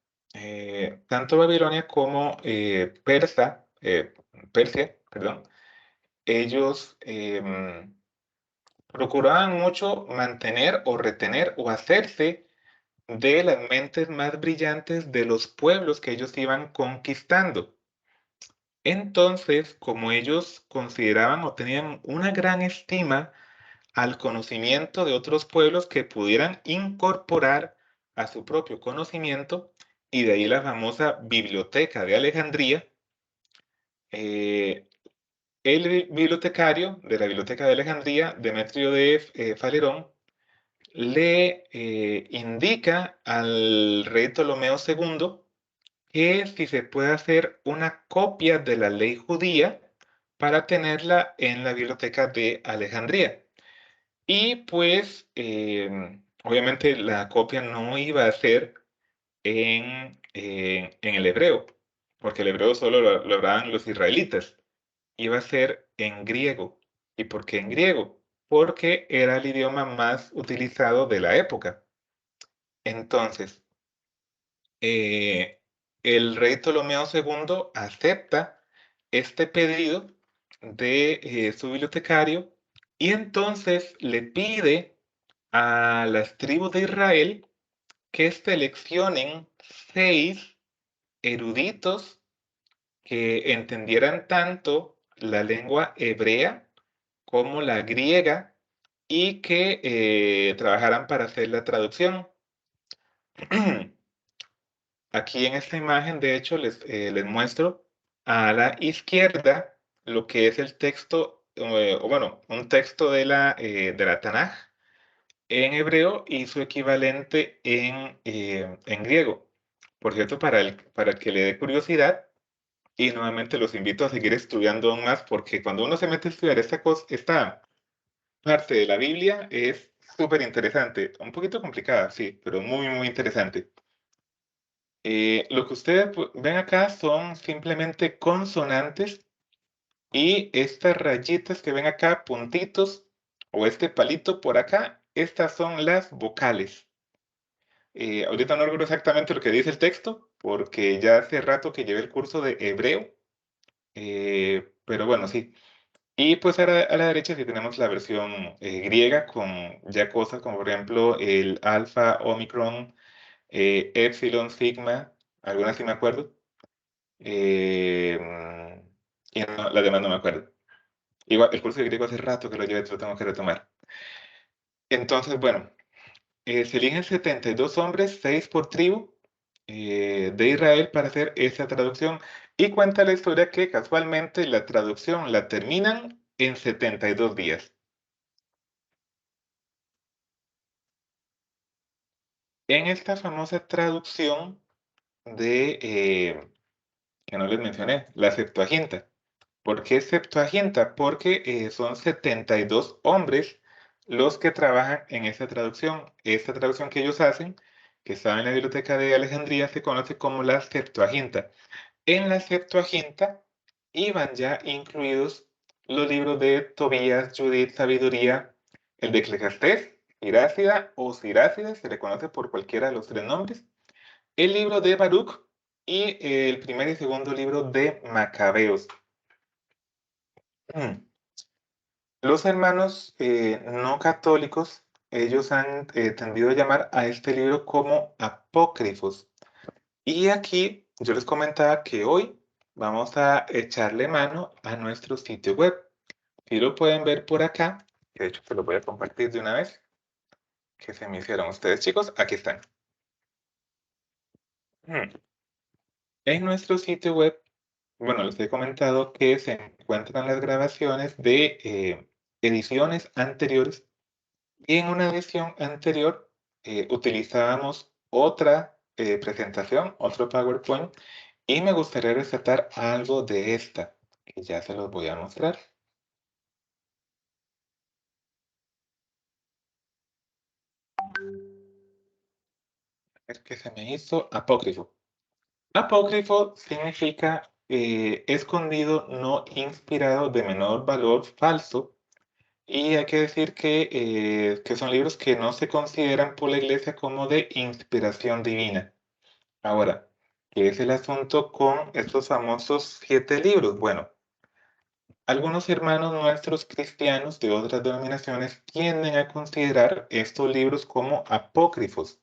Tanto Babilonia como Persia, perdón, ellos procuraban mucho mantener o retener o hacerse de las mentes más brillantes de los pueblos que ellos iban conquistando. Entonces, como ellos consideraban o tenían una gran estima al conocimiento de otros pueblos que pudieran incorporar a su propio conocimiento, y de ahí la famosa Biblioteca de Alejandría, eh, el bibliotecario de la Biblioteca de Alejandría, Demetrio de Falerón, le indica al rey Ptolomeo II que si se puede hacer una copia de la ley judía para tenerla en la biblioteca de Alejandría. Y pues, obviamente la copia no iba a ser en el hebreo, porque el hebreo solo lo hablaban los israelitas, iba a ser en griego. ¿Y por qué en griego? Porque era el idioma más utilizado de la época. Entonces, el rey Ptolomeo II acepta este pedido de su bibliotecario y entonces le pide a las tribus de Israel que seleccionen 6 eruditos que entendieran tanto la lengua hebrea como la griega y que trabajaran para hacer la traducción. Aquí en esta imagen, de hecho, les muestro a la izquierda lo que es el texto, o bueno, un texto de la Tanaj en hebreo y su equivalente en griego. Por cierto, para que le dé curiosidad, y nuevamente los invito a seguir estudiando aún más, porque cuando uno se mete a estudiar esta parte de la Biblia es súper interesante, un poquito complicada, sí, pero muy interesante. Lo que ustedes ven acá son simplemente consonantes y estas rayitas que ven acá, puntitos, o este palito por acá, estas son las vocales. Ahorita no recuerdo exactamente lo que dice el texto, porque ya hace rato que llevé el curso de hebreo, pero bueno, sí. Y pues a la derecha sí tenemos la versión griega con ya cosas como por ejemplo el alfa, omicron, epsilon, sigma, algunas sí me acuerdo. Eh, y las demás no me acuerdo. Igual, el curso de griego hace rato que lo llevé, lo tengo que retomar. Entonces, bueno, se eligen 72 hombres, 6 por tribu de Israel para hacer esa traducción. Y cuenta la historia que casualmente la traducción la terminan en 72 días. en esta famosa traducción que no les mencioné, la Septuaginta. ¿Por qué Septuaginta? Porque son 72 hombres los que trabajan en esta traducción. Esta traducción que ellos hacen, que está en la Biblioteca de Alejandría, se conoce como la Septuaginta. En la Septuaginta iban ya incluidos los libros de Tobías, Judith, Sabiduría, el de Eclesiastés, Irácida o Sirácida, se le conoce por cualquiera de los tres nombres, el libro de Baruch y el primer y segundo libro de Macabeos. Los hermanos no católicos, ellos han tendido a llamar a este libro como apócrifos. Y aquí yo les comentaba que hoy vamos a echarle mano a nuestro sitio web. Si lo pueden ver por acá, que de hecho se lo voy a compartir de una vez, que se me hicieron ustedes, chicos. Aquí están. En nuestro sitio web, bueno, les he comentado que se encuentran las grabaciones de ediciones anteriores. Y en una edición anterior utilizábamos otra presentación, otro PowerPoint, y me gustaría resaltar algo de esta, que ya se los voy a mostrar. Es que se me hizo apócrifo. Apócrifo significa escondido, no inspirado, de menor valor, falso. Y hay que decir que son libros que no se consideran por la Iglesia como de inspiración divina. Ahora, ¿qué es el asunto con estos famosos 7 libros? Bueno, algunos hermanos nuestros cristianos de otras denominaciones tienden a considerar estos libros como apócrifos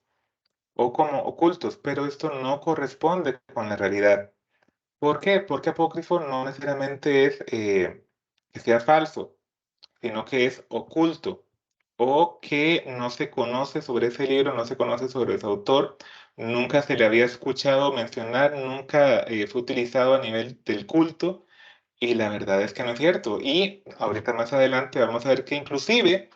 o como ocultos, pero esto no corresponde con la realidad. ¿Por qué? Porque apócrifo no necesariamente es que sea falso, sino que es oculto o que no se conoce sobre ese libro, no se conoce sobre su autor, nunca se le había escuchado mencionar, nunca fue utilizado a nivel del culto y la verdad es que no es cierto. Y ahorita más adelante vamos a ver que inclusive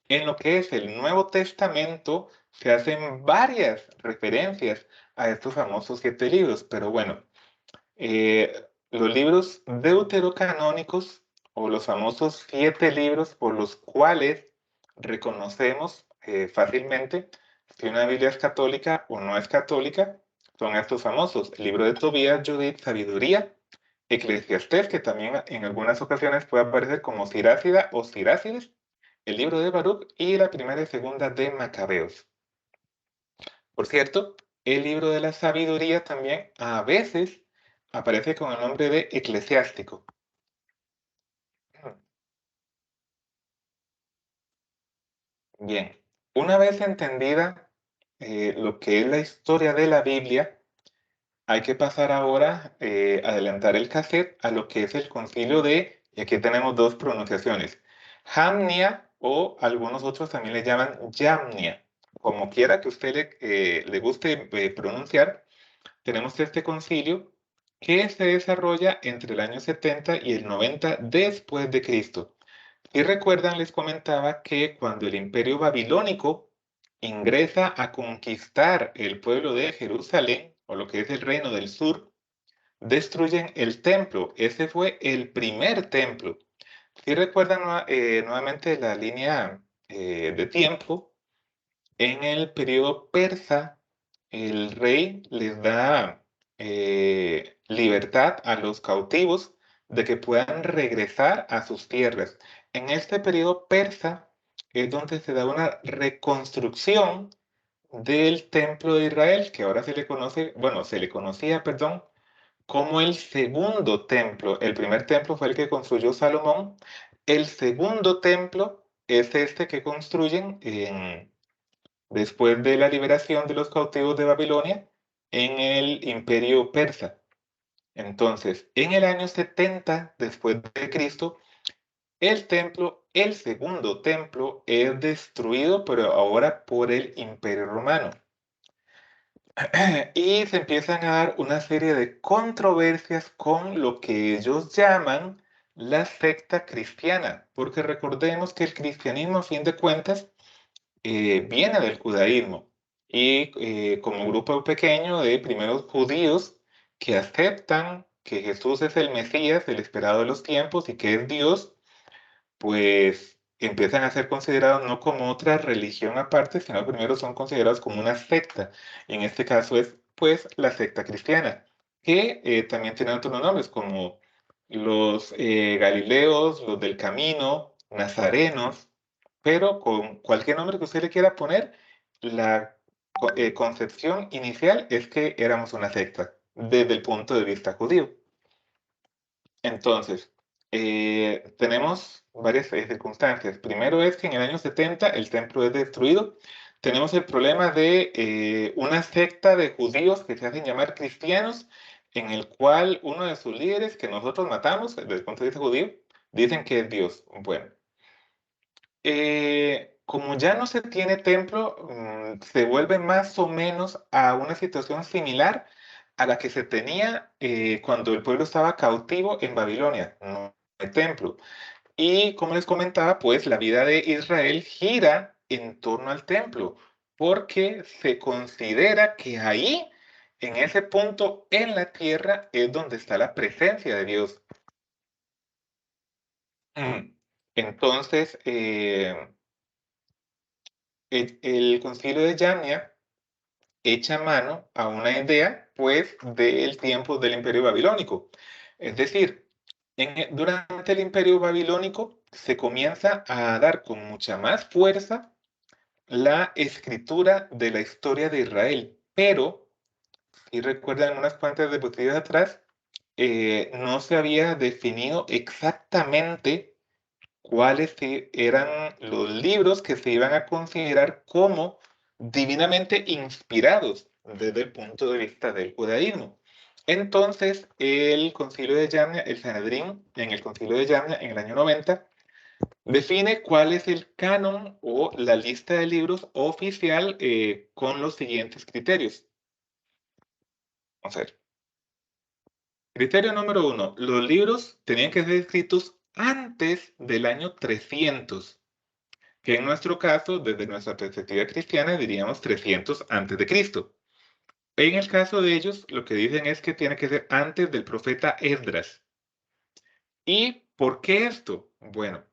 en lo que es el Nuevo Testamento se hacen varias referencias a estos famosos 7 libros, pero bueno. Los libros deuterocanónicos o los famosos 7 libros por los cuales reconocemos fácilmente si una Biblia es católica o no es católica, son estos famosos: el libro de Tobías, Judith, Sabiduría, Eclesiastés, que también en algunas ocasiones puede aparecer como Sirácida o Sirácides, el libro de Baruch y la primera y segunda de Macabeos. Por cierto, el libro de la sabiduría también a veces aparece con el nombre de eclesiástico. Bien, una vez entendida lo que es la historia de la Biblia, hay que pasar ahora, adelantar el cassette a lo que es el concilio y aquí tenemos dos pronunciaciones, Jamnia o algunos otros también le llaman Yamnia. Como quiera que usted le guste pronunciar, tenemos este concilio que se desarrolla entre el año 70 y el 90 después de Cristo. Y recuerdan, les comentaba que cuando el imperio babilónico ingresa a conquistar el pueblo de Jerusalén, o lo que es el reino del sur, destruyen el templo. Ese fue el primer templo. Si recuerdan nuevamente la línea de tiempo, en el periodo persa, el rey les da libertad a los cautivos de que puedan regresar a sus tierras. En este periodo persa es donde se da una reconstrucción del templo de Israel, que ahora se le conoce, bueno, se le conocía, perdón, como el segundo templo. El primer templo fue el que construyó Salomón. El segundo templo es este que construyen después de la liberación de los cautivos de Babilonia en el imperio persa. Entonces, en el año 70 después de Cristo, el templo, el segundo templo, es destruido, pero ahora por el imperio romano. Y se empiezan a dar una serie de controversias con lo que ellos llaman la secta cristiana, porque recordemos que el cristianismo, a fin de cuentas, viene del judaísmo. y como grupo pequeño de primeros judíos que aceptan que Jesús es el Mesías, el esperado de los tiempos y que es Dios, pues empiezan a ser considerados no como otra religión aparte, sino primero son considerados como una secta. Y en este caso es pues la secta cristiana, que también tiene otros nombres como los Galileos, los del Camino, Nazarenos, pero con cualquier nombre que usted le quiera poner, la concepción inicial es que éramos una secta desde el punto de vista judío. Entonces, tenemos varias circunstancias. Primero es que en el año 70 el templo es destruido. Tenemos el problema de una secta de judíos que se hacen llamar cristianos, en el cual uno de sus líderes, que nosotros matamos, desde el punto de vista judío, dicen que es Dios. Bueno, como ya no se tiene templo, se vuelve más o menos a una situación similar a la que se tenía cuando el pueblo estaba cautivo en Babilonia, no hay templo. Y como les comentaba, pues la vida de Israel gira en torno al templo, porque se considera que ahí, en ese punto en la tierra, es donde está la presencia de Dios. Entonces, el concilio de Jamnia echa mano a una idea, pues, del tiempo del Imperio Babilónico. Es decir, durante el Imperio Babilónico se comienza a dar con mucha más fuerza la escritura de la historia de Israel, pero, si recuerdan unas cuantas diapositivas atrás, no se había definido exactamente cuáles eran los libros que se iban a considerar como divinamente inspirados desde el punto de vista del judaísmo. Entonces, el concilio de Yamnia, el Sanedrín, en el concilio de Yamnia, en el año 90, define cuál es el canon o la lista de libros oficial con los siguientes criterios. Vamos a ver. Criterio número 1. Los libros tenían que ser escritos antes del año 300. Que en nuestro caso, desde nuestra perspectiva cristiana, diríamos 300 antes de Cristo. En el caso de ellos, lo que dicen es que tiene que ser antes del profeta Esdras. ¿Y por qué esto? Bueno,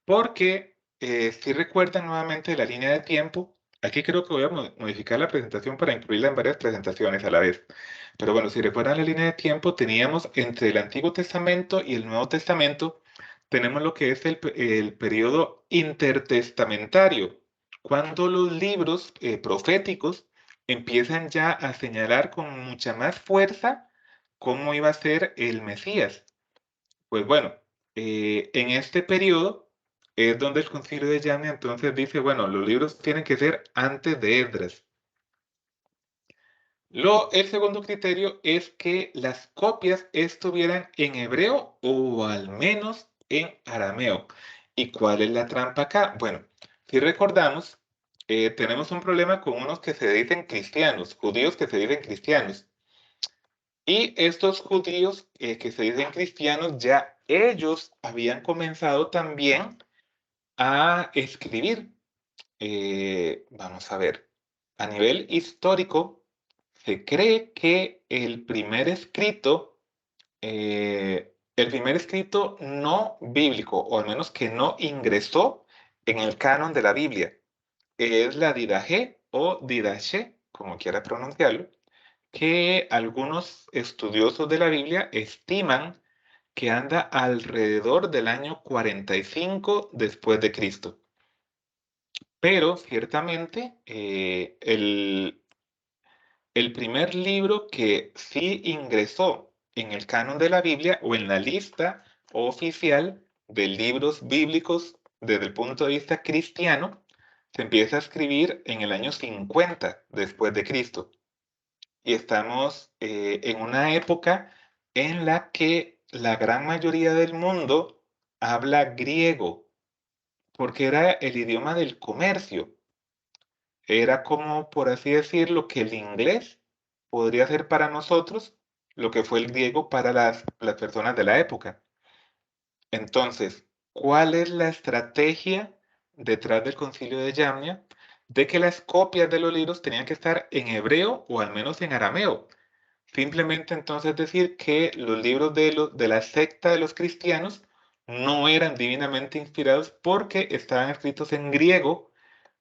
porque si recuerdan nuevamente la línea de tiempo, aquí creo que voy a modificar la presentación para incluirla en varias presentaciones a la vez. Pero bueno, si recuerdan la línea de tiempo, teníamos entre el Antiguo Testamento y el Nuevo Testamento, tenemos lo que es el periodo intertestamentario, cuando los libros proféticos empiezan ya a señalar con mucha más fuerza cómo iba a ser el Mesías. Pues bueno, en este periodo es donde el concilio de Yamnia entonces dice, bueno, los libros tienen que ser antes de Esdras. El segundo criterio es que las copias estuvieran en hebreo o al menos en arameo. ¿Y cuál es la trampa acá? Bueno, si recordamos, tenemos un problema con unos que se dicen cristianos, judíos que se dicen cristianos. Y estos judíos que se dicen cristianos, ya ellos habían comenzado también a escribir. Vamos a ver, a nivel histórico, se cree que el primer escrito no bíblico, o al menos que no ingresó en el canon de la Biblia, es la Didaje o Didache, como quiera pronunciarlo, que algunos estudiosos de la Biblia estiman que anda alrededor del año 45 después de Cristo. Pero ciertamente el primer libro que sí ingresó en el canon de la Biblia o en la lista oficial de libros bíblicos desde el punto de vista cristiano se empieza a escribir en el año 50 después de Cristo. Y estamos en una época en la que la gran mayoría del mundo habla griego, porque era el idioma del comercio. Era como, por así decirlo, que el inglés podría ser para nosotros lo que fue el griego para las personas de la época. Entonces, ¿cuál es la estrategia detrás del concilio de Yamnia? de que las copias de los libros tenían que estar en hebreo o al menos en arameo. Simplemente entonces decir que los libros de la secta de los cristianos no eran divinamente inspirados porque estaban escritos en griego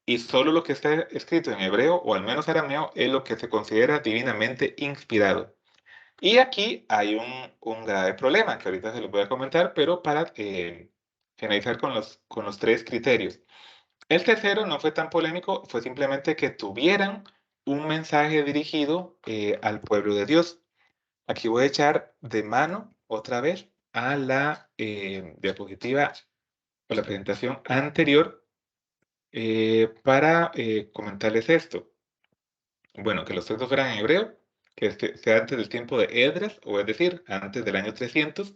y solo lo que está escrito en hebreo o al menos arameo es lo que se considera divinamente inspirado. Y aquí hay un grave problema que ahorita se los voy a comentar, pero para finalizar con los tres criterios. El tercero no fue tan polémico, fue simplemente que tuvieran un mensaje dirigido al pueblo de Dios. Aquí voy a echar de mano otra vez a la diapositiva o la presentación anterior para comentarles esto. Bueno, que los textos fueran en hebreo, que sea antes del tiempo de Edras, o es decir, antes del año 300,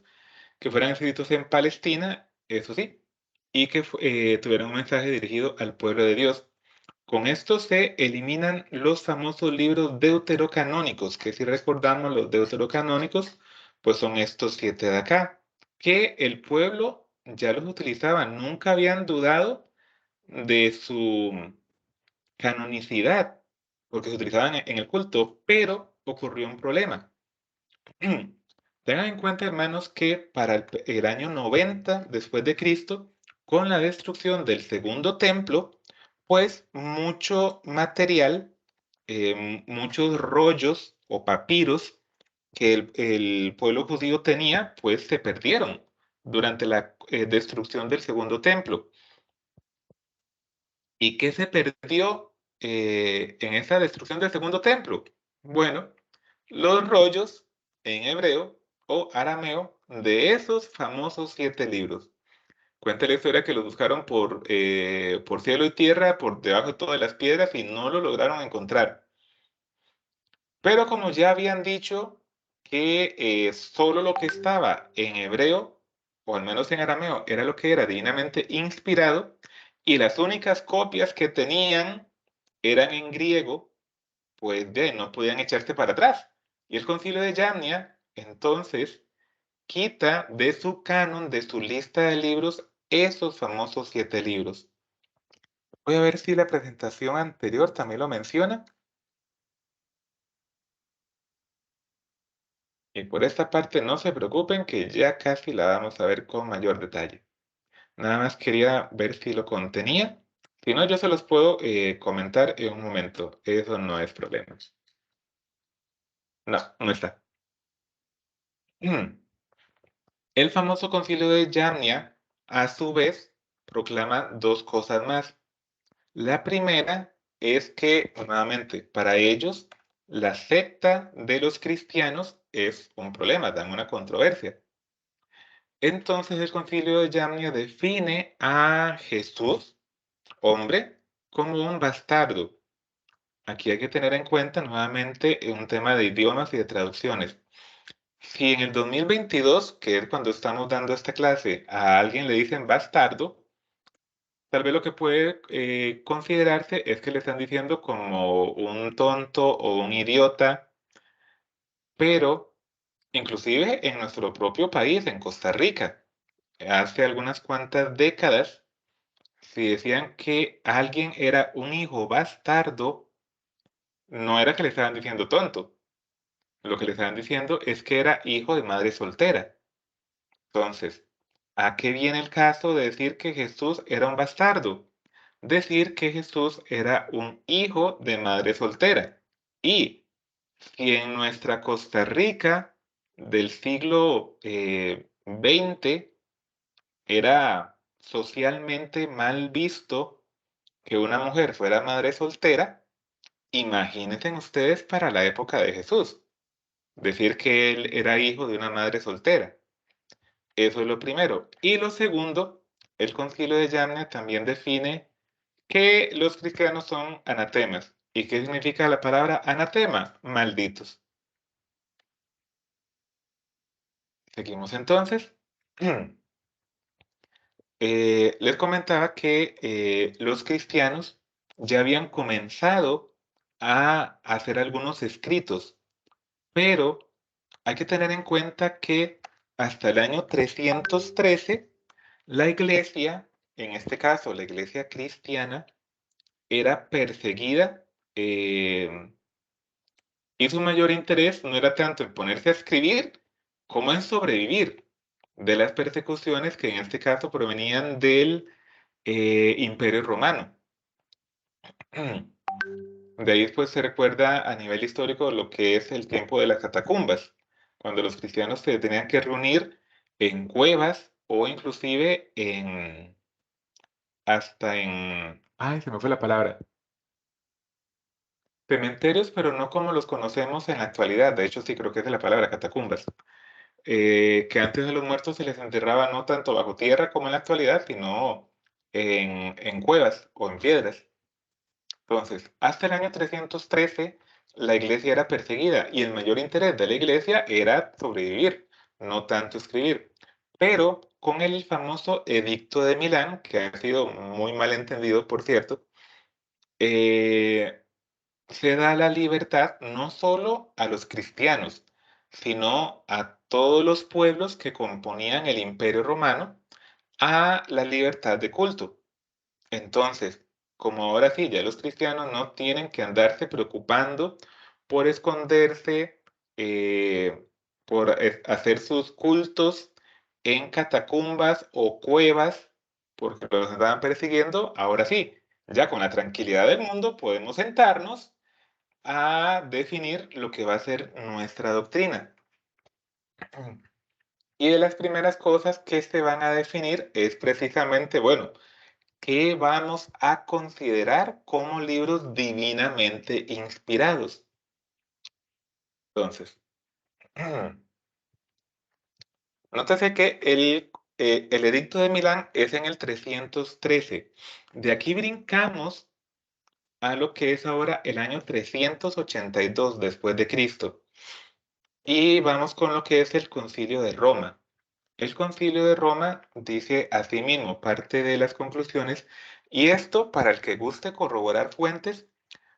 que fueran escritos en Palestina, eso sí, y que tuvieran un mensaje dirigido al pueblo de Dios. Con esto se eliminan los famosos libros deuterocanónicos, que si recordamos los deuterocanónicos, pues son estos 7 de acá, que el pueblo ya los utilizaba, nunca habían dudado de su canonicidad, porque se utilizaban en el culto, pero ocurrió un problema. Tengan en cuenta, hermanos, que para el año 90 después de Cristo, con la destrucción del segundo templo, pues mucho material, muchos rollos o papiros que el pueblo judío tenía, pues se perdieron durante la destrucción del segundo templo. ¿Y qué se perdió en esa destrucción del segundo templo? Bueno, los rollos en hebreo o arameo de esos famosos 7 libros. Cuenta la historia que los buscaron por cielo y tierra, por debajo de todas las piedras y no lo lograron encontrar. Pero como ya habían dicho que solo lo que estaba en hebreo, o al menos en arameo, era lo que era divinamente inspirado, y las únicas copias que tenían eran en griego, pues de no podían echarse para atrás. Y el concilio de Yamnia, entonces, quita de su canon, de su lista de libros, esos famosos 7 libros. Voy a ver si la presentación anterior también lo menciona. Y por esta parte no se preocupen que ya casi la vamos a ver con mayor detalle. Nada más quería ver si lo contenía. Si no, yo se los puedo comentar en un momento. Eso no es problema. No, no está. El famoso concilio de Yamnia, a su vez, proclama dos cosas más. La primera es que, nuevamente, para ellos, la secta de los cristianos es un problema, dan una controversia. Entonces el concilio de Yamnia define a Jesús, hombre, como un bastardo. Aquí hay que tener en cuenta nuevamente un tema de idiomas y de traducciones. Si en el 2022, que es cuando estamos dando esta clase, a alguien le dicen bastardo, tal vez lo que puede considerarse es que le están diciendo como un tonto o un idiota, pero inclusive en nuestro propio país, en Costa Rica, hace algunas cuantas décadas, si decían que alguien era un hijo bastardo, no era que le estaban diciendo tonto, lo que le estaban diciendo es que era hijo de madre soltera. Entonces, ¿a qué viene el caso de decir que Jesús era un bastardo? Decir que Jesús era un hijo de madre soltera. Y si en nuestra Costa Rica del siglo XX era socialmente mal visto que una mujer fuera madre soltera, imagínense ustedes para la época de Jesús, decir que él era hijo de una madre soltera. Eso es lo primero. Y lo segundo, el concilio de Yamna también define que los cristianos son anatemas. ¿Y qué significa la palabra anatema? Malditos. Seguimos entonces. Les comentaba que los cristianos ya habían comenzado a hacer algunos escritos, pero hay que tener en cuenta que hasta el año 313, la iglesia, en este caso la iglesia cristiana, era perseguida, y su mayor interés no era tanto en ponerse a escribir como en sobrevivir de las persecuciones que en este caso provenían del Imperio Romano. De ahí pues se recuerda a nivel histórico lo que es el tiempo de las catacumbas, cuando los cristianos se tenían que reunir en cuevas o inclusive hasta en, ay, se me fue la palabra, cementerios, pero no como los conocemos en la actualidad. De hecho, sí creo que es la palabra catacumbas. Que antes de los muertos se les enterraba no tanto bajo tierra como en la actualidad, sino en cuevas o en piedras. Entonces, hasta el año 313, la iglesia era perseguida y el mayor interés de la iglesia era sobrevivir, no tanto escribir. Pero con el famoso Edicto de Milán, que ha sido muy mal entendido, por cierto, eh, se da la libertad no solo a los cristianos, sino a todos los pueblos que componían el Imperio Romano a la libertad de culto. Entonces, como ahora sí, ya los cristianos no tienen que andarse preocupando por esconderse, por hacer sus cultos en catacumbas o cuevas, porque los estaban persiguiendo, ahora sí, ya con la tranquilidad del mundo podemos sentarnos a definir lo que va a ser nuestra doctrina. Y de las primeras cosas que se van a definir es precisamente, bueno, ¿qué vamos a considerar como libros divinamente inspirados? Entonces, nótese que el Edicto de Milán es en el 313. De aquí brincamos a lo que es ahora el año 382 después de Cristo. Y vamos con lo que es el Concilio de Roma. El Concilio de Roma dice asimismo parte de las conclusiones, y esto, para el que guste corroborar fuentes,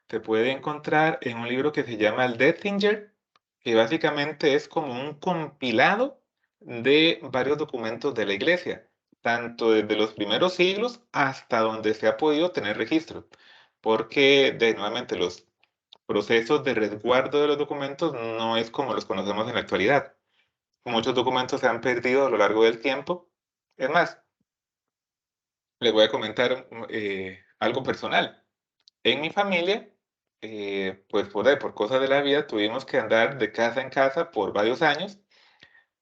se puede encontrar en un libro que se llama el Dethinger, que básicamente es como un compilado de varios documentos de la Iglesia, tanto desde los primeros siglos hasta donde se ha podido tener registro, porque nuevamente los procesos de resguardo de los documentos no es como los conocemos en la actualidad. Muchos documentos se han perdido a lo largo del tiempo. Es más, les voy a comentar algo personal. En mi familia, pues por cosas de la vida, tuvimos que andar de casa en casa por varios años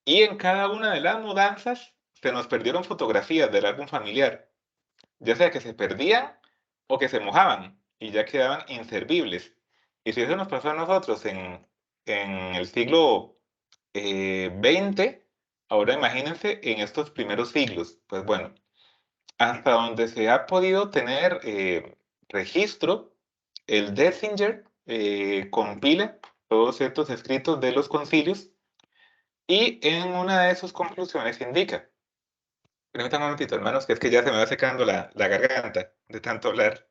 y en cada una de las mudanzas se nos perdieron fotografías del álbum familiar, ya sea que se perdían o que se mojaban y ya quedaban inservibles. Y si eso nos pasó a nosotros en el siglo XX, ahora imagínense en estos primeros siglos. Pues bueno, hasta donde se ha podido tener registro, el Dethinger compila todos estos escritos de los concilios y en una de sus conclusiones indica, permítanme un momentito, hermanos, que es que ya se me va secando la garganta de tanto hablar.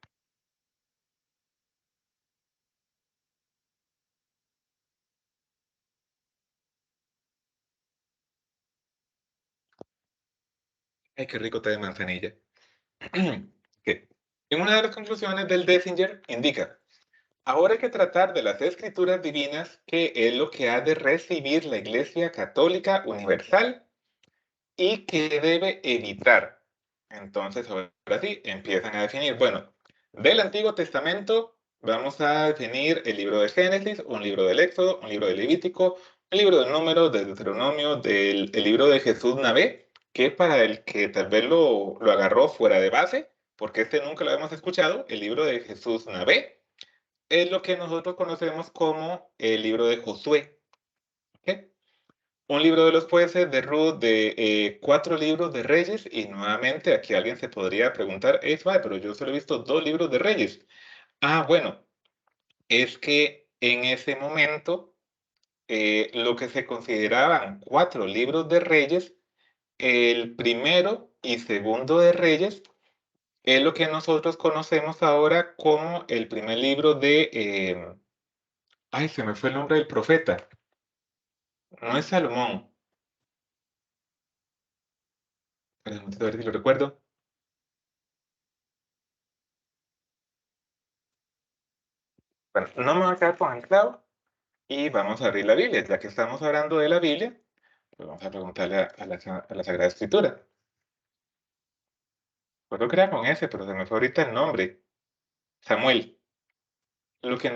Ay, qué rico té de manzanilla. Ok. En una de las conclusiones del Dethinger indica, ahora hay que tratar de las escrituras divinas, que es lo que ha de recibir la Iglesia Católica Universal y que debe evitar. Entonces, ahora sí, empiezan a definir, bueno, del Antiguo Testamento vamos a definir el libro de Génesis, un libro del Éxodo, un libro de Levítico, un libro de Números, de Deuteronomio, el libro de Jesús Navé, que para el que tal vez lo agarró fuera de base, porque este nunca lo hemos escuchado, el libro de Jesús Navé es lo que nosotros conocemos como el libro de Josué. ¿Ok? Un libro de los jueces, de Ruth, de 4 libros de Reyes, y nuevamente aquí alguien se podría preguntar, pero yo solo he visto 2 libros de Reyes. Ah, bueno, es que en ese momento lo que se consideraban 4 libros de Reyes, el primero y segundo de Reyes, es lo que nosotros conocemos ahora como el primer libro de, ay, se me fue el nombre del profeta, no es Salomón, a ver si lo recuerdo. Bueno, no me voy a quedar con el clavo y vamos a abrir la Biblia. Ya que estamos hablando de la Biblia, pues vamos a preguntarle a la Sagrada Escritura. Puedo crear con ese, pero se me fue ahorita el nombre. Samuel. Lo que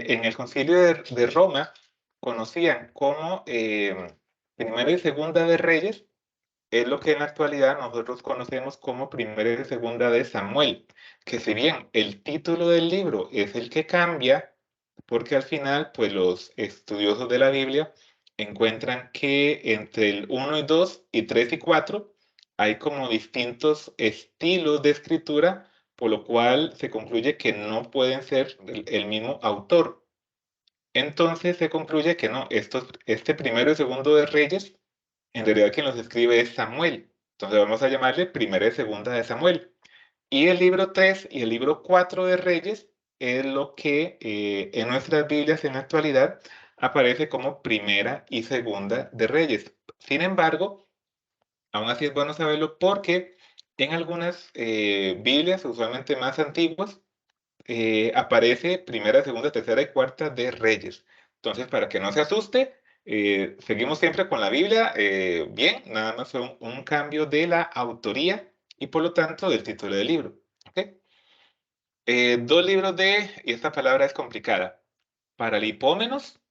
en el Concilio de Roma conocían como Primera y Segunda de Reyes, es lo que en la actualidad nosotros conocemos como Primera y Segunda de Samuel, que si bien el título del libro es el que cambia, porque al final, pues los estudiosos de la Biblia encuentran que entre el 1 y 2 y 3 y 4 hay como distintos estilos de escritura, por lo cual se concluye que no pueden ser el mismo autor. Entonces se concluye que no, este primero y segundo de Reyes, en realidad quien los escribe es Samuel. Entonces vamos a llamarle primera y segunda de Samuel. Y el libro 3 y el libro 4 de Reyes es lo que en nuestras Biblias en la actualidad aparece como primera y segunda de Reyes. Sin embargo, aún así es bueno saberlo porque en algunas Biblias, usualmente más antiguas, aparece primera, segunda, tercera y cuarta de Reyes. Entonces, para que no se asuste, seguimos siempre con la Biblia bien, nada más fue un cambio de la autoría y por lo tanto del título del libro. ¿Ok? Dos libros y esta palabra es complicada, Paralipómenos,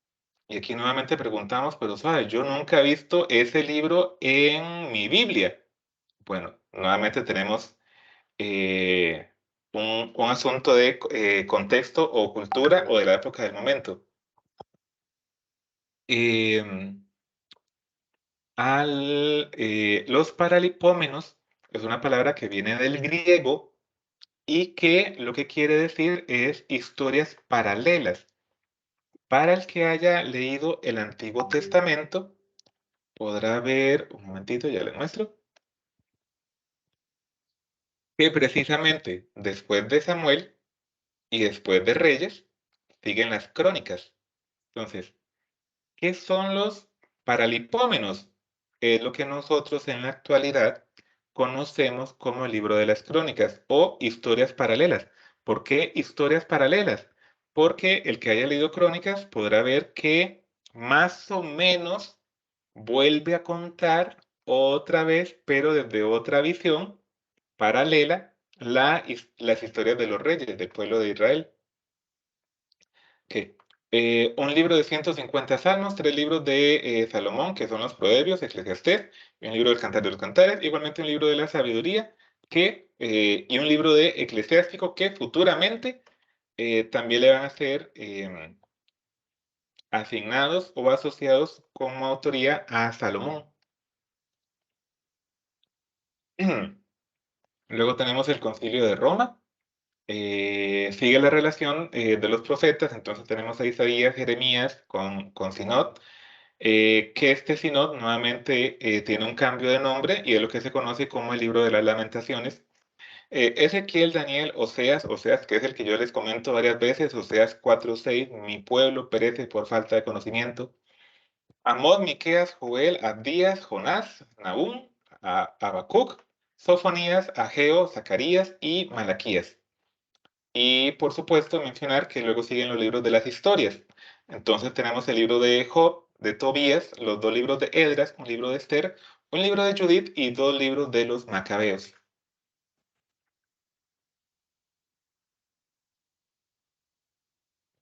y aquí nuevamente preguntamos, pero sabes, yo nunca he visto ese libro en mi Biblia. Bueno, nuevamente tenemos eh, un asunto de contexto o cultura o de la época del momento. Em, los paralipómenos es una palabra que viene del griego y que lo que quiere decir es historias paralelas. Para el que haya leído el Antiguo Testamento, podrá ver, un momentito, ya le muestro, que precisamente después de Samuel y después de Reyes, siguen las crónicas. Entonces, ¿qué son los paralipómenos? Es lo que nosotros en la actualidad conocemos como el libro de las crónicas o historias paralelas. ¿Por qué historias paralelas? Porque el que haya leído crónicas podrá ver que más o menos vuelve a contar otra vez, pero desde otra visión paralela, las historias de los reyes del pueblo de Israel. Ok. Un libro de 150 salmos, tres libros de Salomón, que son los Proverbios, Eclesiastés, y un libro del Cantar de los Cantares, igualmente un libro de la Sabiduría, y un libro de Eclesiástico que futuramente también le van a ser asignados o asociados como autoría a Salomón. Luego tenemos el Concilio de Roma. Sigue la relación de los profetas, entonces tenemos a Isaías, Jeremías con Sinod, que este Sinod nuevamente tiene un cambio de nombre y es lo que se conoce como el libro de las lamentaciones. Ezequiel, Daniel, Oseas, que es el que yo les comento varias veces, Oseas 4:6, mi pueblo perece por falta de conocimiento. Amós, Miqueas, Joel, Abdías, Jonás, Nahum, Habacuc, Sofonías, Ageo, Zacarías y Malaquías. Y por supuesto mencionar que luego siguen los libros de las historias. Entonces tenemos el libro de Job, de Tobías, los dos libros de Esdras, un libro de Esther, un libro de Judith y dos libros de los Macabeos.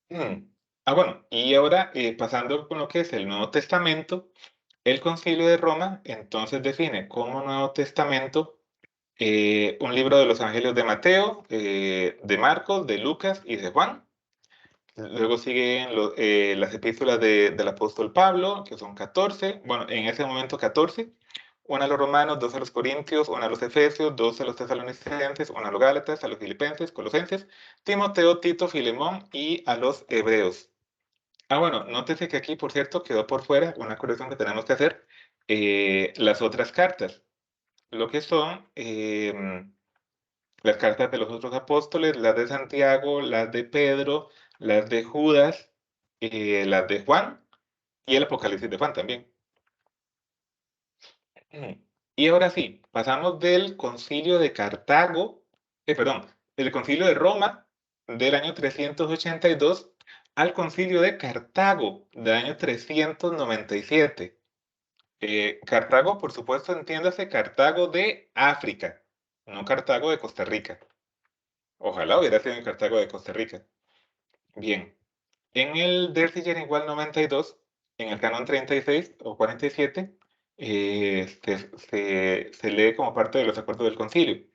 Mm. Bueno, y ahora pasando con lo que es el Nuevo Testamento, el Concilio de Roma entonces define como Nuevo Testamento un libro de los Evangelios de Mateo, de Marcos, de Lucas y de Juan. Luego siguen las epístolas del apóstol Pablo, que son 14, bueno, en ese momento 14, una a los romanos, dos a los corintios, una a los efesios, dos a los tesalonicenses, una a los gálatas, a los filipenses, colosenses, Timoteo, Tito, Filemón y a los hebreos. Bueno, nótese que aquí, por cierto, quedó por fuera una corrección que tenemos que hacer, las otras cartas, lo que son las cartas de los otros apóstoles, las de Santiago, las de Pedro, las de Judas, las de Juan y el Apocalipsis de Juan también. Y ahora sí, pasamos del concilio de Cartago, perdón, del concilio de Roma del año 382 al Concilio de Cartago del año 397. Cartago, por supuesto, entiéndase Cartago de África, no Cartago de Costa Rica. Ojalá hubiera sido en Cartago de Costa Rica. Bien, en el Dersinger igual 92, en el canon 36 o 47, se lee como parte de los acuerdos del concilio,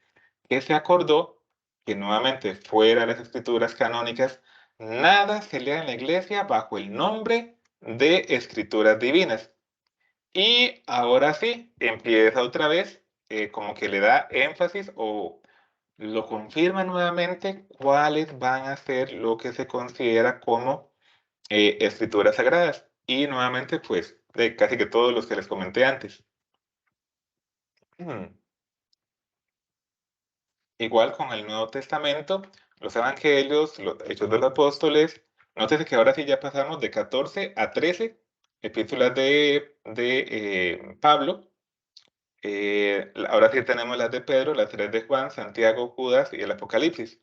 que se acordó que nuevamente fuera de las escrituras canónicas, nada se lea en la iglesia bajo el nombre de escrituras divinas. Y ahora sí, empieza otra vez, como que le da énfasis o lo confirma nuevamente cuáles van a ser lo que se considera como escrituras sagradas. Y nuevamente, pues, de casi que todos los que les comenté antes. Igual con el Nuevo Testamento, los Evangelios, los Hechos de los Apóstoles. Nótese que ahora sí ya pasamos de 14 a 13 epístolas de Pablo. Ahora sí tenemos las de Pedro, las tres de Juan, Santiago, Judas y el Apocalipsis.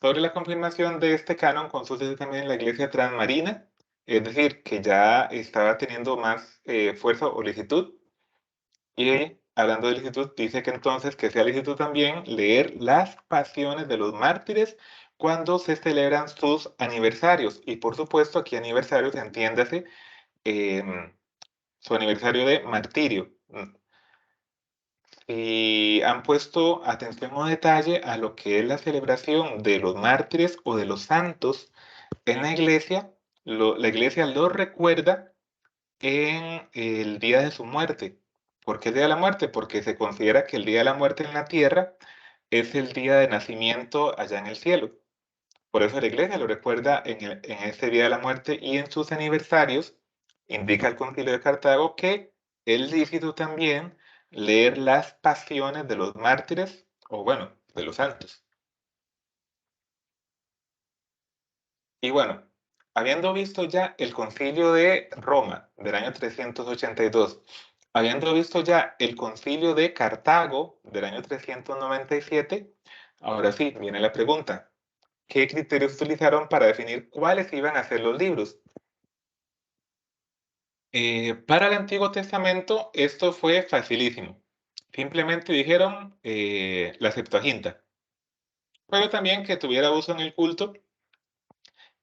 Sobre la confirmación de este canon, consúltese también la Iglesia Transmarina, es decir, que ya estaba teniendo más fuerza o licitud. Y hablando de licitud, dice que entonces que sea licitud también leer las pasiones de los mártires cuando se celebran sus aniversarios. Y por supuesto, aquí aniversarios, entiéndase, su aniversario de martirio. Y han puesto atención o detalle a lo que es la celebración de los mártires o de los santos en la iglesia, la iglesia lo recuerda en el día de su muerte. ¿Por qué el día de la muerte? Porque se considera que el día de la muerte en la tierra es el día de nacimiento allá en el cielo. Por eso la iglesia lo recuerda en ese día de la muerte y en sus aniversarios. Indica el Concilio de Cartago que es lícito también leer las pasiones de los mártires, o bueno, de los santos. Y bueno, habiendo visto ya el Concilio de Roma del año 382, habiendo visto ya el Concilio de Cartago del año 397, ahora sí, viene la pregunta. ¿Qué criterios utilizaron para definir cuáles iban a ser los libros? Para el Antiguo Testamento esto fue facilísimo. Simplemente dijeron la Septuaginta, pero también que tuviera uso en el culto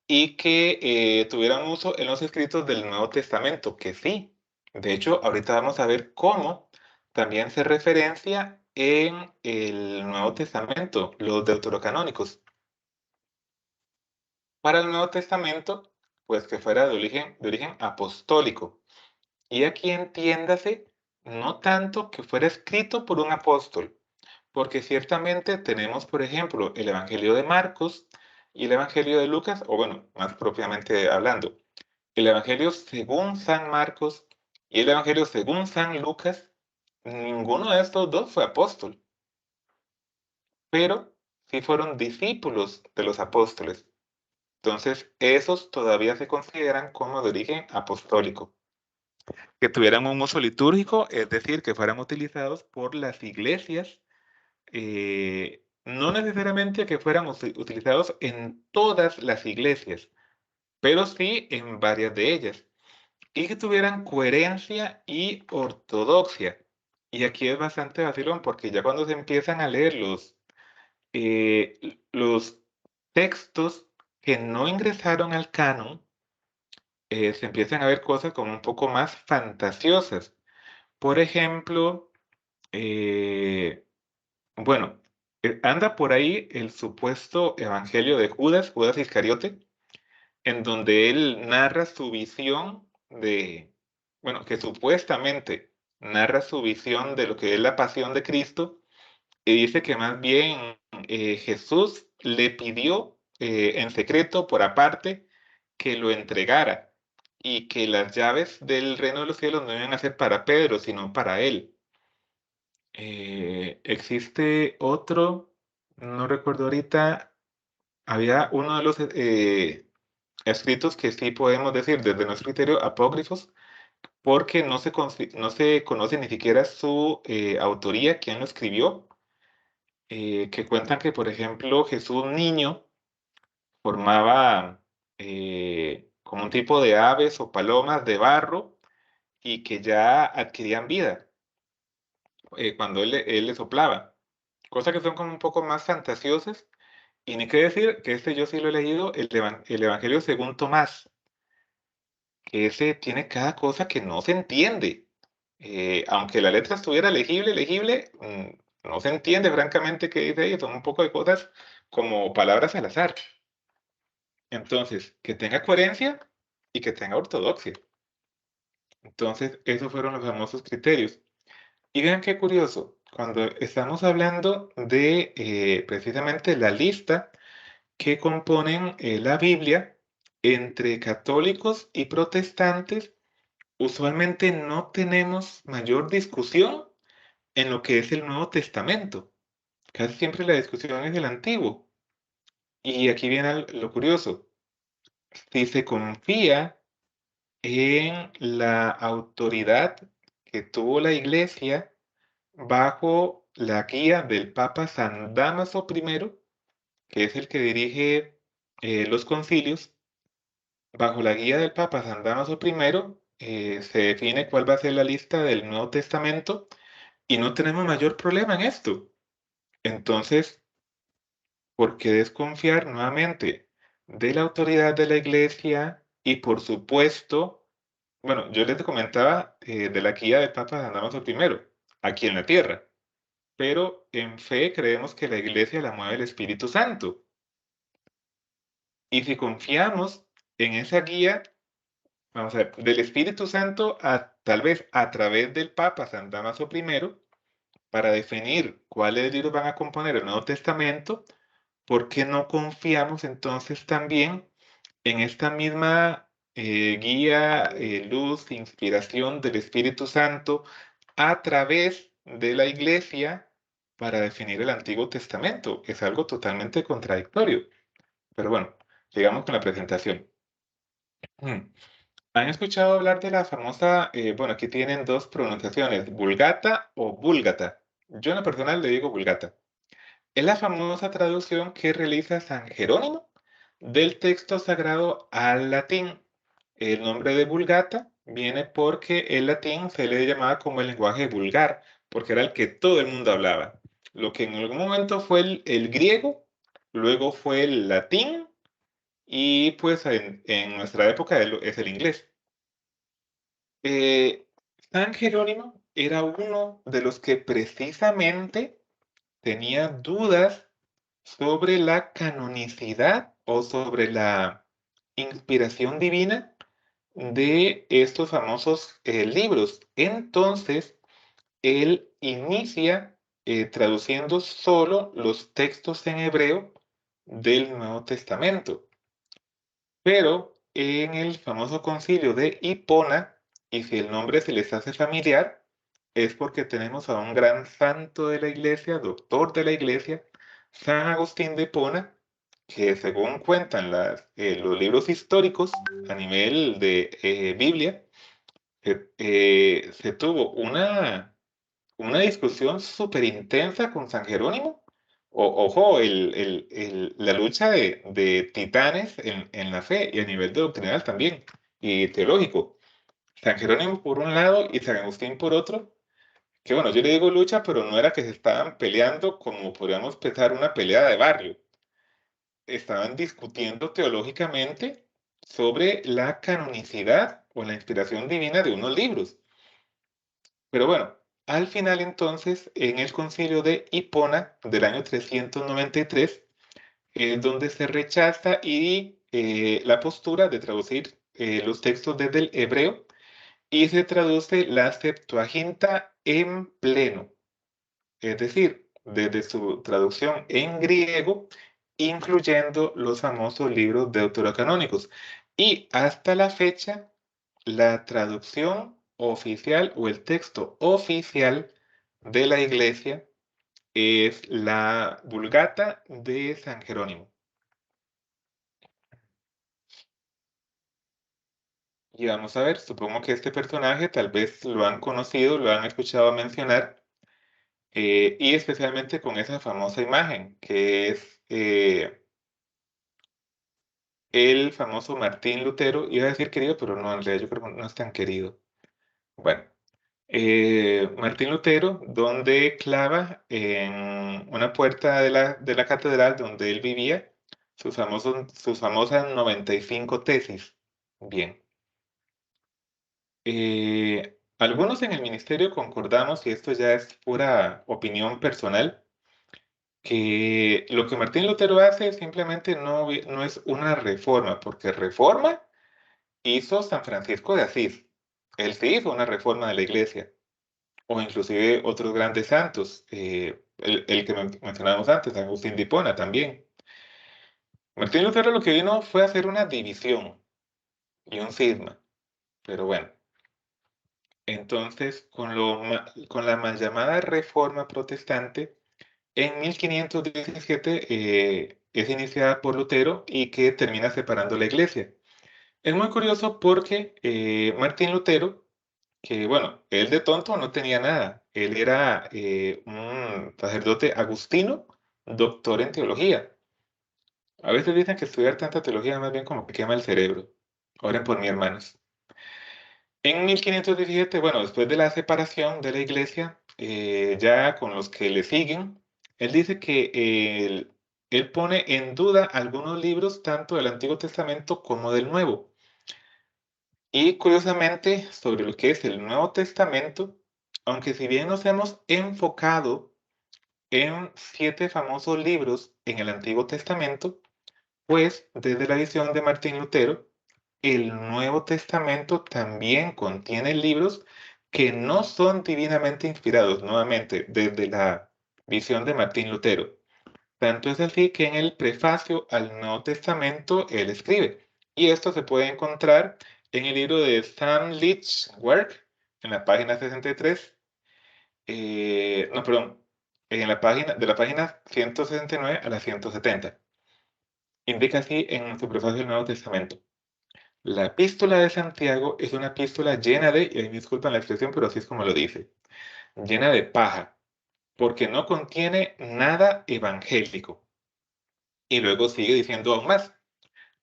y que tuvieran uso en los escritos del Nuevo Testamento, que sí. De hecho, ahorita vamos a ver cómo también se referencia en el Nuevo Testamento, los deuterocanónicos. Para el Nuevo Testamento, pues que fuera de origen apostólico. Y aquí entiéndase, no tanto que fuera escrito por un apóstol, porque ciertamente tenemos, por ejemplo, el Evangelio de Marcos y el Evangelio de Lucas, o bueno, más propiamente hablando, el Evangelio según San Marcos y el Evangelio según San Lucas, ninguno de estos dos fue apóstol, pero sí fueron discípulos de los apóstoles. Entonces, esos todavía se consideran como de origen apostólico. Que tuvieran un uso litúrgico, es decir, que fueran utilizados por las iglesias, no necesariamente que fueran utilizados en todas las iglesias, pero sí en varias de ellas, y que tuvieran coherencia y ortodoxia. Y aquí es bastante vacilón, porque ya cuando se empiezan a leer los textos que no ingresaron al canon, se empiezan a ver cosas como un poco más fantasiosas. Por ejemplo, bueno, anda por ahí el supuesto evangelio de Judas, Judas Iscariote, en donde él narra su visión bueno, que supuestamente narra su visión de lo que es la pasión de Cristo y dice que más bien Jesús le pidió en secreto, por aparte, que lo entregara y que las llaves del reino de los cielos no iban a ser para Pedro, sino para él. Existe otro, no recuerdo ahorita, había uno de los escritos que sí podemos decir desde nuestro criterio apócrifos, porque no se conoce ni siquiera su autoría, quién lo escribió, que cuentan que, por ejemplo, Jesús niño formaba como un tipo de aves o palomas de barro y que ya adquirían vida cuando él le soplaba. Cosas que son como un poco más fantasiosas. Y ni qué decir que este yo sí lo he leído, el Evangelio según Tomás, que ese tiene cada cosa que no se entiende. Aunque la letra estuviera legible, no se entiende francamente qué dice ahí, son un poco de cosas como palabras al azar. Entonces, que tenga coherencia y que tenga ortodoxia. Entonces, esos fueron los famosos criterios. Y vean qué curioso, cuando estamos hablando de precisamente la lista que componen la Biblia, entre católicos y protestantes, usualmente no tenemos mayor discusión en lo que es el Nuevo Testamento. Casi siempre la discusión es del Antiguo. Y aquí viene lo curioso. Si se confía en la autoridad que tuvo la Iglesia bajo la guía del Papa San Dámaso I, que es el que dirige los concilios, bajo la guía del Papa San Dámaso I, se define cuál va a ser la lista del Nuevo Testamento y no tenemos mayor problema en esto. Entonces, ¿por qué desconfiar nuevamente de la autoridad de la Iglesia? Y por supuesto, bueno, yo les comentaba de la guía del Papa San Damaso I, aquí en la tierra, pero en fe creemos que la Iglesia la mueve el Espíritu Santo. Y si confiamos en esa guía, vamos a ver, del Espíritu Santo tal vez a través del Papa San Damaso I, para definir cuáles libros van a componer el Nuevo Testamento, ¿por qué no confiamos entonces también en esta misma guía, luz, inspiración del Espíritu Santo a través de la Iglesia para definir el Antiguo Testamento? Es algo totalmente contradictorio. Pero bueno, sigamos con la presentación. Mm. ¿Han escuchado hablar de la famosa, bueno, aquí tienen dos pronunciaciones, Vulgata o Búlgata? Yo en lo personal le digo Vulgata. Es la famosa traducción que realiza San Jerónimo del texto sagrado al latín. El nombre de Vulgata viene porque el latín se le llamaba como el lenguaje vulgar, porque era el que todo el mundo hablaba. Lo que en algún momento fue el griego, luego fue el latín y pues en nuestra época es el inglés. Eh, San Jerónimo era uno de los que precisamente tenía dudas sobre la canonicidad o sobre la inspiración divina de estos famosos libros. Entonces, él inicia traduciendo solo los textos en hebreo del Nuevo Testamento. Pero en el famoso concilio de Hipona, y si el nombre se les hace familiar, es porque tenemos a un gran santo de la iglesia, doctor de la iglesia, San Agustín de Hipona, que según cuentan los libros históricos a nivel de Biblia, se tuvo una discusión súper intensa con San Jerónimo. Ojo, la lucha de titanes en la fe y a nivel de doctrinal también, y teológico. San Jerónimo por un lado y San Agustín por otro, que bueno, yo le digo lucha, pero no era que se estaban peleando como podríamos pensar una pelea de barrio. Estaban discutiendo teológicamente sobre la canonicidad o la inspiración divina de unos libros. Pero bueno, al final entonces, en el concilio de Hipona del año 393, es donde se rechaza y la postura de traducir los textos desde el hebreo y se traduce la Septuaginta en pleno, es decir, desde su traducción en griego, incluyendo los famosos libros deuterocanónicos. Y hasta la fecha, la traducción oficial o el texto oficial de la iglesia es la Vulgata de San Jerónimo. Y vamos a ver, supongo que este personaje tal vez lo han conocido, lo han escuchado mencionar, y especialmente con esa famosa imagen que es el famoso Martín Lutero, iba a decir querido, pero no, en realidad yo creo que no es tan querido. Bueno, Martín Lutero, donde clava en una puerta de la catedral donde él vivía sus famosas 95 tesis. Bien. Algunos en el ministerio concordamos, y esto ya es pura opinión personal, que lo que Martín Lutero hace simplemente no es una reforma, porque reforma hizo San Francisco de Asís. Él sí hizo una reforma de la iglesia, o inclusive otros grandes santos, el que mencionábamos antes, Agustín de Hipona también. Martín Lutero lo que vino fue a hacer una división y un cisma, pero bueno. Entonces, con la mal llamada Reforma Protestante, en 1517 es iniciada por Lutero y que termina separando la iglesia. Es muy curioso porque Martín Lutero, que bueno, él de tonto no tenía nada, él era un sacerdote agustino, doctor en teología. A veces dicen que estudiar tanta teología más bien como que quema el cerebro. Oren por mí, hermanos. En 1517, bueno, después de la separación de la iglesia, ya con los que le siguen, él dice que él pone en duda algunos libros tanto del Antiguo Testamento como del Nuevo. Y curiosamente, sobre lo que es el Nuevo Testamento, aunque si bien nos hemos enfocado en 7 famosos libros en el Antiguo Testamento, pues desde la visión de Martín Lutero, el Nuevo Testamento también contiene libros que no son divinamente inspirados, nuevamente, desde la visión de Martín Lutero. Tanto es así que en el prefacio al Nuevo Testamento él escribe, y esto se puede encontrar en el libro de Sam Leach Work, en la página 63, no, perdón, en la página, de la página 169 a la 170. Indica así en su prefacio del Nuevo Testamento. La epístola de Santiago es una epístola llena de, y ahí me disculpan la expresión, pero así es como lo dice, llena de paja, porque no contiene nada evangélico. Y luego sigue diciendo aún más.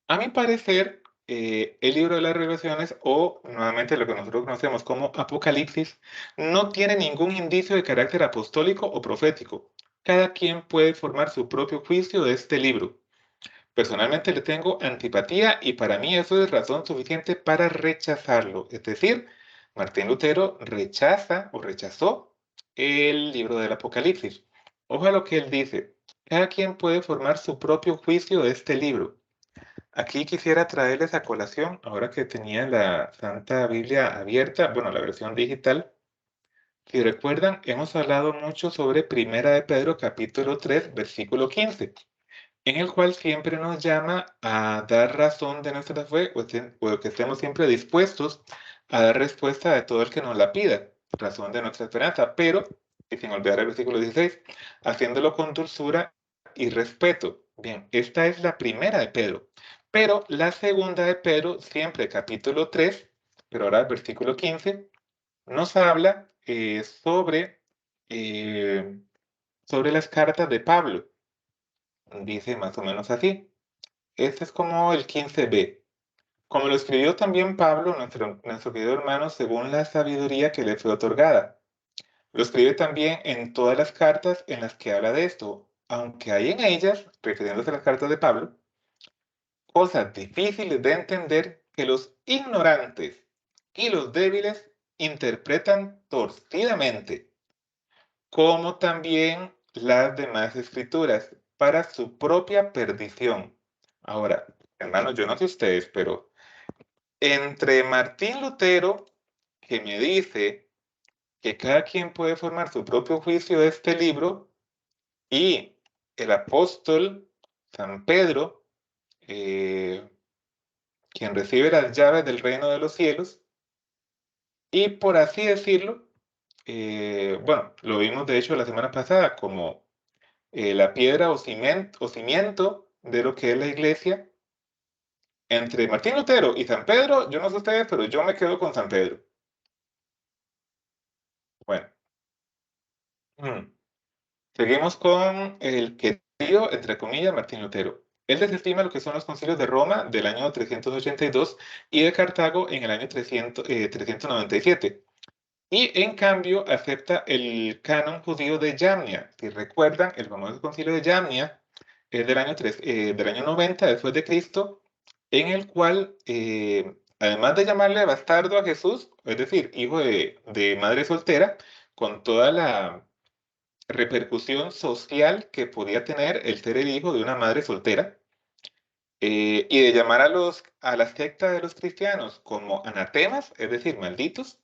A mi parecer, el libro de las revelaciones, o nuevamente lo que nosotros conocemos como Apocalipsis, no tiene ningún indicio de carácter apostólico o profético. Cada quien puede formar su propio juicio de este libro. Personalmente le tengo antipatía y para mí eso es razón suficiente para rechazarlo. Es decir, Martín Lutero rechaza o rechazó el libro del Apocalipsis. Ojo a lo que él dice. Cada quien puede formar su propio juicio de este libro. Aquí quisiera traerles a colación, ahora que tenía la Santa Biblia abierta, bueno, la versión digital. Si recuerdan, hemos hablado mucho sobre Primera de Pedro, capítulo 3, versículo 15, en el cual siempre nos llama a dar razón de nuestra fe o que estemos siempre dispuestos a dar respuesta a todo el que nos la pida, razón de nuestra esperanza, pero, y sin olvidar el versículo 16, haciéndolo con dulzura y respeto. Bien, esta es la primera de Pedro, pero la segunda de Pedro, siempre capítulo 3, pero ahora el versículo 15, nos habla sobre las cartas de Pablo. Dice más o menos así. Este es como el 15b. Como lo escribió también Pablo, nuestro querido hermano, según la sabiduría que le fue otorgada. Lo escribe también en todas las cartas en las que habla de esto, aunque hay en ellas, refiriéndose a las cartas de Pablo, cosas difíciles de entender que los ignorantes y los débiles interpretan torcidamente, como también las demás escrituras, para su propia perdición. Ahora, hermanos, yo no sé ustedes, pero entre Martín Lutero, que me dice que cada quien puede formar su propio juicio de este libro, y el apóstol San Pedro, eh, quien recibe las llaves del reino de los cielos, y por así decirlo, bueno, lo vimos de hecho la semana pasada como la piedra o cimiento de lo que es la iglesia. Entre Martín Lutero y San Pedro, yo no sé ustedes, pero yo me quedo con San Pedro. Bueno, seguimos con el querido, entre comillas, Martín Lutero. Él desestima lo que son los concilios de Roma del año 382 y de Cartago en el año 397. Y en cambio acepta el canon judío de Yamnia. Si recuerdan, el famoso concilio de Yamnia es del año 90 después de Cristo, en el cual, además de llamarle bastardo a Jesús, es decir, hijo de madre soltera, con toda la repercusión social que podía tener el ser el hijo de una madre soltera, y de llamar a la secta de los cristianos como anatemas, es decir, malditos,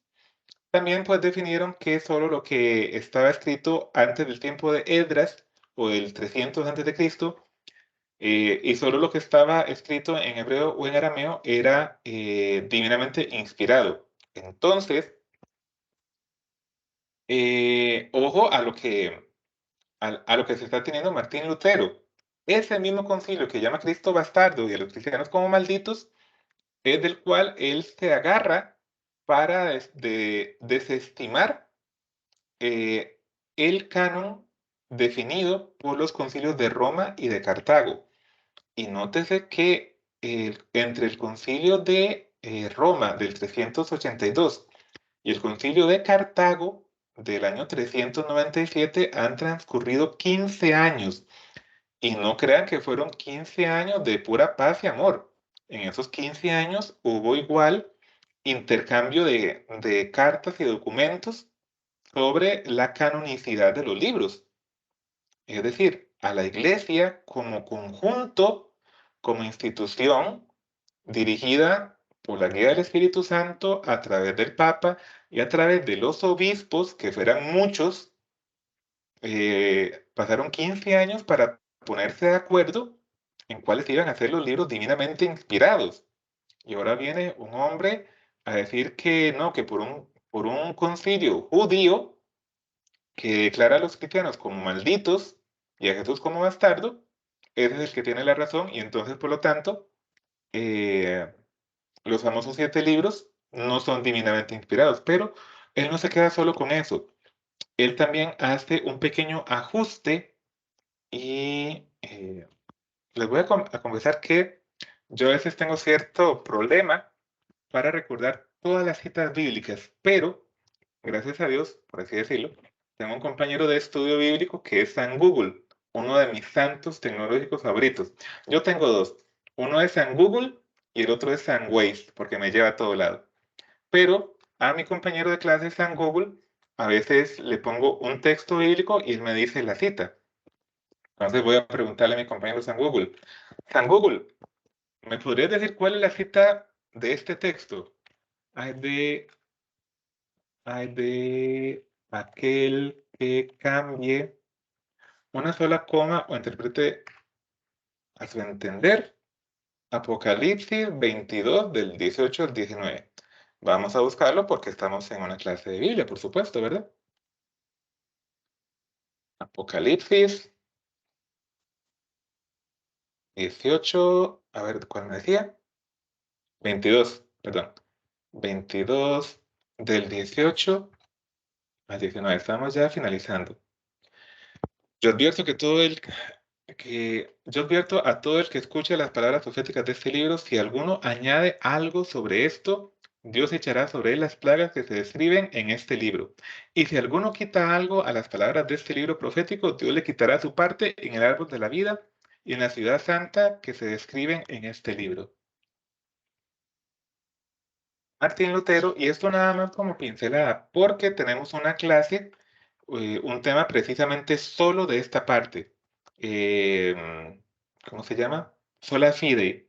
también pues definieron que solo lo que estaba escrito antes del tiempo de Esdras o del 300 antes de Cristo, y solo lo que estaba escrito en hebreo o en arameo era divinamente inspirado. Entonces, ojo a lo que se está teniendo Martín Lutero. Ese mismo concilio que llama a Cristo bastardo y a los cristianos como malditos, es del cual él se agarra para desestimar eh, el canon definido por los concilios de Roma y de Cartago. Y nótese que entre el concilio de Roma del 382 y el concilio de Cartago del año 397 han transcurrido 15 años. Y no crean que fueron 15 años de pura paz y amor. En esos 15 años hubo igual intercambio de cartas y documentos sobre la canonicidad de los libros. Es decir, a la Iglesia como conjunto, como institución dirigida por la guía del Espíritu Santo a través del Papa y a través de los obispos, que fueran muchos, pasaron 15 años para ponerse de acuerdo en cuáles iban a ser los libros divinamente inspirados. Y ahora viene un hombre a decir que no, que por un concilio judío que declara a los cristianos como malditos y a Jesús como bastardo, ese es el que tiene la razón y entonces, por lo tanto, eh, los famosos 7 libros no son divinamente inspirados, pero él no se queda solo con eso. Él también hace un pequeño ajuste y les voy a confesar que yo a veces tengo cierto problema para recordar todas las citas bíblicas, pero gracias a Dios, por así decirlo, tengo un compañero de estudio bíblico que es San Google, uno de mis santos tecnológicos favoritos. Yo tengo dos, uno es San Google y el otro es San Waze, porque me lleva a todo lado. Pero a mi compañero de clase San Google, a veces le pongo un texto bíblico y él me dice la cita. Entonces voy a preguntarle a mi compañero San Google, ¿me podrías decir cuál es la cita de este texto? Ay, de aquel que cambie una sola coma o interprete a su entender. Apocalipsis 22 del 18 al 19. Vamos a buscarlo porque estamos en una clase de Biblia, por supuesto, ¿verdad? Apocalipsis 18, a ver, ¿cuál me decía? 22, perdón. 22 del 18 al 19. Estamos ya finalizando. Yo advierto yo advierto a todo el que escuche las palabras proféticas de este libro, si alguno añade algo sobre esto, Dios echará sobre él las plagas que se describen en este libro. Y si alguno quita algo a las palabras de este libro profético, Dios le quitará su parte en el árbol de la vida y en la ciudad santa que se describen en este libro. Martín Lutero, y esto nada más como pincelada, porque tenemos una clase, un tema precisamente solo de esta parte. ¿Cómo se llama? Sola fide.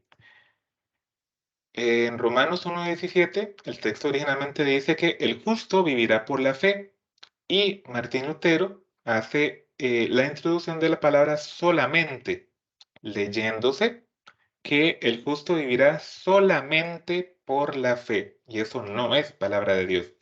En Romanos 1:17, el texto originalmente dice que el justo vivirá por la fe, y Martín Lutero hace la introducción de la palabra solamente, leyéndose que el justo vivirá solamente por la fe, y eso no es palabra de Dios.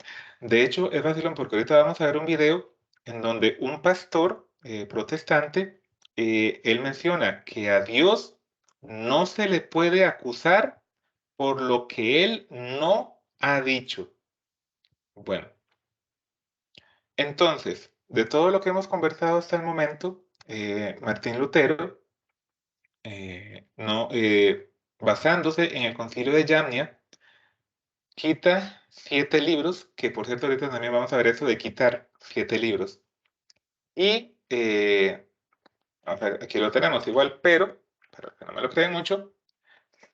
De hecho, es vacilón porque ahorita vamos a ver un video en donde un pastor protestante, él menciona que a Dios no se le puede acusar por lo que él no ha dicho. Bueno, entonces, de todo lo que hemos conversado hasta el momento, Martín Lutero no, basándose en el Concilio de Yamnia, quita 7 libros, que por cierto ahorita también vamos a ver eso de quitar 7 libros. Y, a ver, aquí lo tenemos igual, pero, para que no me lo creen mucho,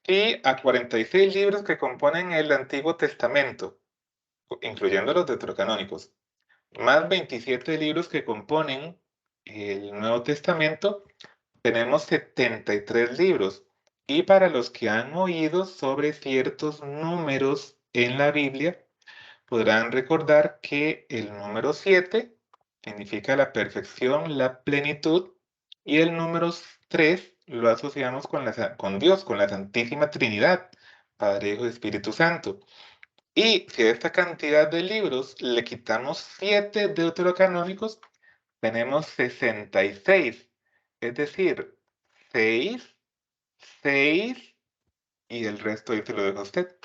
y a 46 libros que componen el Antiguo Testamento, incluyendo los deuterocanónicos, más 27 libros que componen el Nuevo Testamento, tenemos 73 libros. Y para los que han oído sobre ciertos números en la Biblia, podrán recordar que el número 7 significa la perfección, la plenitud, y el número 3 lo asociamos con Dios, con la Santísima Trinidad, Padre, Hijo y Espíritu Santo. Y si a esta cantidad de libros le quitamos 7 deuterocanónicos, tenemos 66. Es decir, 6, 6 y el resto ahí se lo dejo a usted.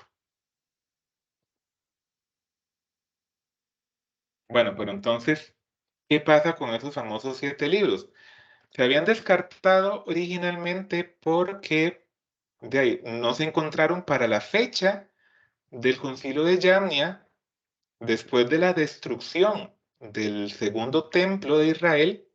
Bueno, pero entonces, ¿qué pasa con esos famosos 7 libros? Se habían descartado originalmente porque de ahí no se encontraron para la fecha del Concilio de Yamnia, después de la destrucción del segundo templo de Israel,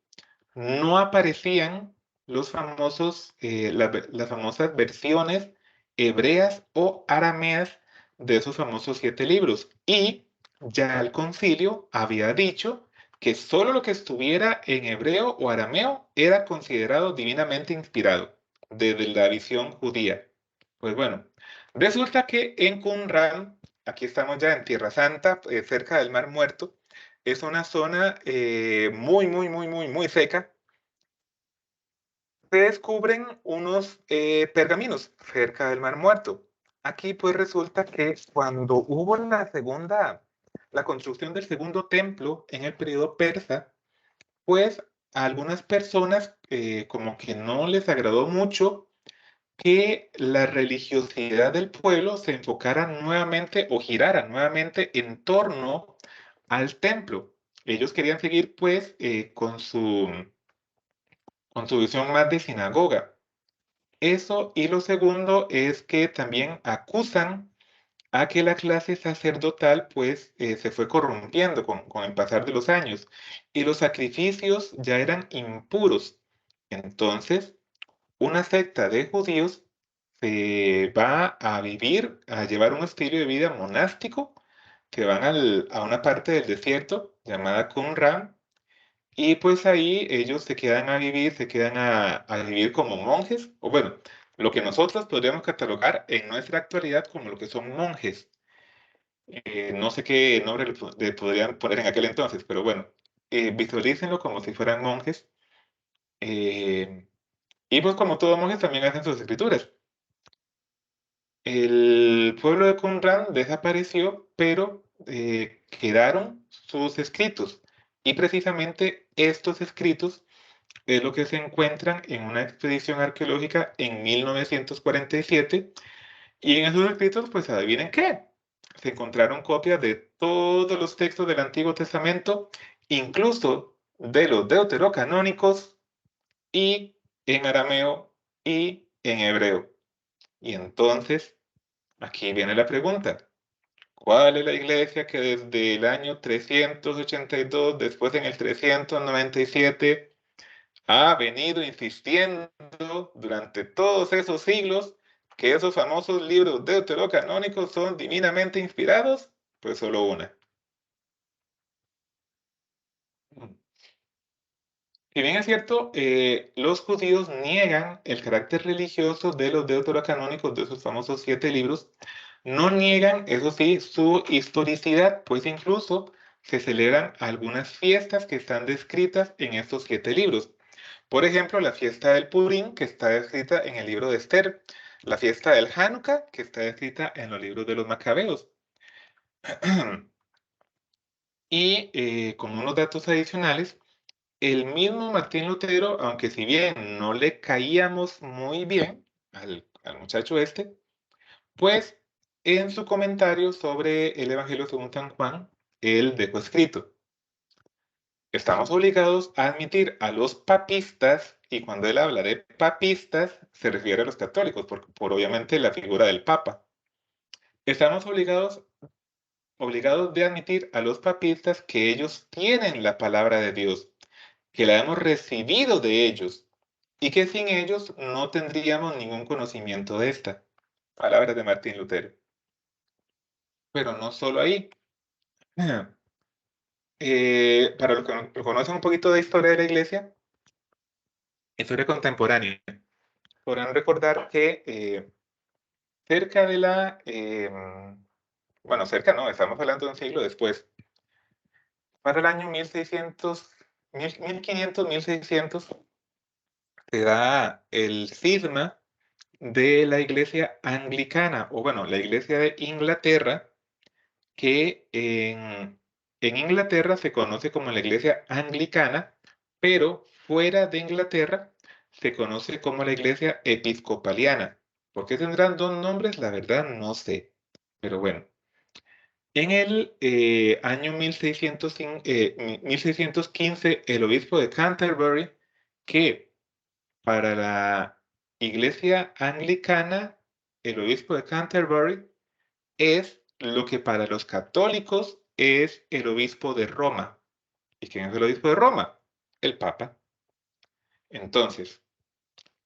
no aparecían los famosos, las famosas versiones hebreas o arameas de esos famosos 7 libros. Y ya el concilio había dicho que solo lo que estuviera en hebreo o arameo era considerado divinamente inspirado desde la visión judía. Pues bueno, resulta que en Qumran, aquí estamos ya en Tierra Santa, cerca del Mar Muerto, es una zona muy seca. Se descubren unos pergaminos cerca del Mar Muerto. Aquí pues resulta que cuando hubo la construcción del segundo templo en el periodo persa, pues a algunas personas como que no les agradó mucho que la religiosidad del pueblo se enfocara nuevamente o girara nuevamente en torno al templo. Ellos querían seguir pues con su visión más de sinagoga. Eso, y lo segundo es que también acusan a que la clase sacerdotal pues se fue corrompiendo con el pasar de los años y los sacrificios ya eran impuros. Entonces, una secta de judíos se va a vivir, a llevar un estilo de vida monástico, que van a una parte del desierto llamada Qumran, y pues ahí ellos se quedan a vivir, a vivir como monjes, o bueno, lo que nosotros podríamos catalogar en nuestra actualidad como lo que son monjes. No sé qué nombre le podrían poner en aquel entonces, pero bueno, visualícenlo como si fueran monjes. eh, y pues como todos monjes también hacen sus escrituras. El pueblo de Qumran desapareció, pero quedaron sus escritos. Y precisamente estos escritos es lo que se encuentran en una expedición arqueológica en 1947, y en esos escritos, pues adivinen qué, se encontraron copias de todos los textos del Antiguo Testamento, incluso de los deuterocanónicos, y en arameo y en hebreo. Y entonces, aquí viene la pregunta. ¿Cuál es la iglesia que desde el año 382, después en el 397, ha venido insistiendo durante todos esos siglos que esos famosos libros deuterocanónicos son divinamente inspirados? Pues solo una. Si bien es cierto, los judíos niegan el carácter religioso de los deuterocanónicos, de esos famosos 7 libros, no niegan, eso sí, su historicidad, pues incluso se celebran algunas fiestas que están descritas en estos 7 libros. Por ejemplo, la fiesta del Purim, que está descrita en el libro de Esther, la fiesta del Hanukkah, que está descrita en los libros de los Macabeos. Y con unos datos adicionales, el mismo Martín Lutero, aunque si bien no le caíamos muy bien al muchacho este, pues en su comentario sobre el Evangelio según San Juan, él dejó escrito: estamos obligados a admitir a los papistas, y cuando él habla de papistas, se refiere a los católicos, por obviamente la figura del Papa. Estamos obligados de admitir a los papistas que ellos tienen la palabra de Dios, que la hemos recibido de ellos, y que sin ellos no tendríamos ningún conocimiento de esta. Palabras de Martín Lutero. Pero no solo ahí. Para los que no conocen un poquito de historia de la iglesia, historia contemporánea, podrán recordar que cerca de bueno, cerca no, estamos hablando de un siglo después, para el año 1600, 1500, 1600, se da el cisma de la iglesia anglicana, o bueno, la iglesia de Inglaterra, que en Inglaterra se conoce como la iglesia anglicana, pero fuera de Inglaterra se conoce como la iglesia episcopaliana. ¿Por qué tendrán dos nombres? La verdad no sé. Pero bueno, en el año 1615, el obispo de Canterbury, que para la iglesia anglicana, el obispo de Canterbury es lo que para los católicos es el obispo de Roma. ¿Y quién es el obispo de Roma? El Papa. Entonces,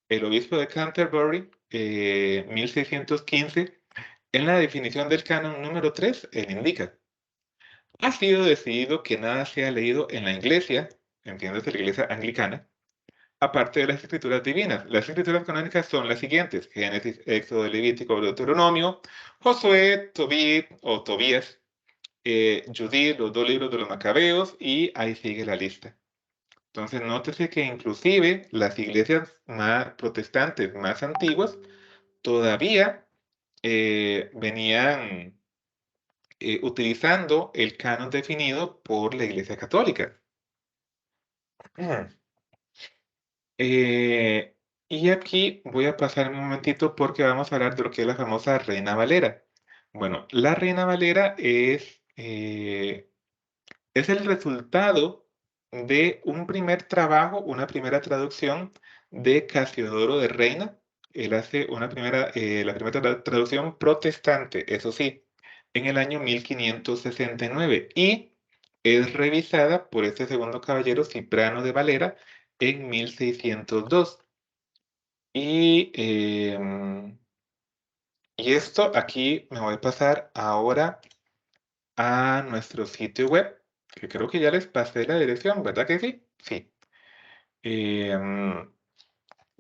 el obispo de Canterbury, 1615, en la definición del canon número 3, él indica: ha sido decidido que nada sea leído en la iglesia, entiéndase la iglesia anglicana, aparte de las escrituras divinas. Las escrituras canónicas son las siguientes: Génesis, Éxodo, Levítico, Deuteronomio, Josué, Tobit o Tobías, Judith, los dos libros de los Macabeos, y ahí sigue la lista. Entonces, nótese que inclusive las iglesias más protestantes más antiguas todavía venían utilizando el canon definido por la Iglesia Católica. Eh, y aquí voy a pasar un momentito porque vamos a hablar de lo que es la famosa Reina Valera. Bueno, la Reina Valera es el resultado de un primer trabajo, una primera traducción de Casiodoro de Reina. Él hace la primera traducción protestante, eso sí, en el año 1569 y es revisada por este segundo caballero, Cipriano de Valera, en 1602. Y, y esto aquí me voy a pasar ahora a nuestro sitio web, que creo que ya les pasé la dirección, ¿verdad que sí? Sí.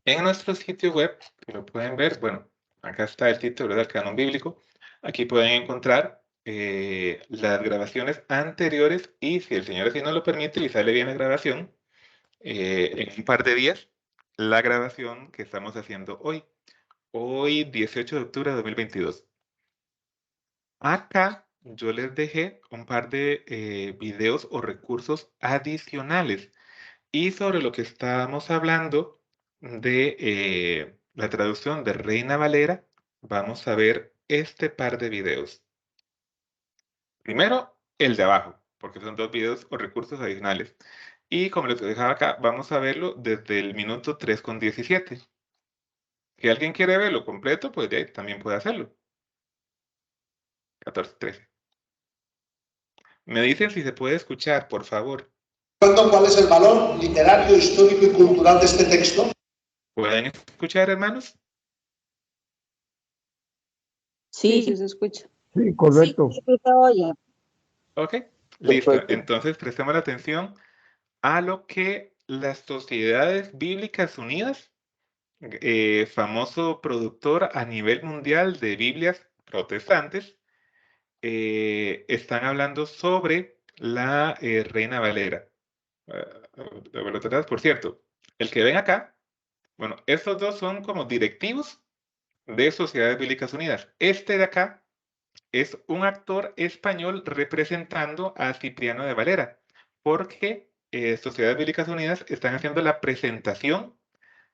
En nuestro sitio web, que lo pueden ver, bueno, acá está el sitio, ¿verdad? El canon bíblico. Aquí pueden encontrar las grabaciones anteriores y si el Señor así nos lo permite y sale bien la grabación, en un par de días, la grabación que estamos haciendo hoy 18 de octubre de 2022. Acá yo les dejé un par de videos o recursos adicionales. Y sobre lo que estábamos hablando de la traducción de Reina Valera, vamos a ver este par de videos. Primero, el de abajo, porque son dos videos o recursos adicionales. Y como les dejaba acá, vamos a verlo desde el minuto 3:17. Si alguien quiere verlo completo, pues de ahí también puede hacerlo. 14:13. Me dicen si se puede escuchar, por favor. ¿Cuál es el valor literario, histórico y cultural de este texto? ¿Pueden escuchar, hermanos? Sí, sí se escucha. Sí, correcto. Sí, se oye. Ok, listo. Perfecto. Entonces prestemos la atención a lo que las Sociedades Bíblicas Unidas, famoso productor a nivel mundial de Biblias protestantes, están hablando sobre la Reina Valera. Por cierto, el que ven acá, bueno, estos dos son como directivos de Sociedades Bíblicas Unidas. Este de acá es un actor español representando a Cipriano de Valera, porque Sociedades Bíblicas Unidas están haciendo la presentación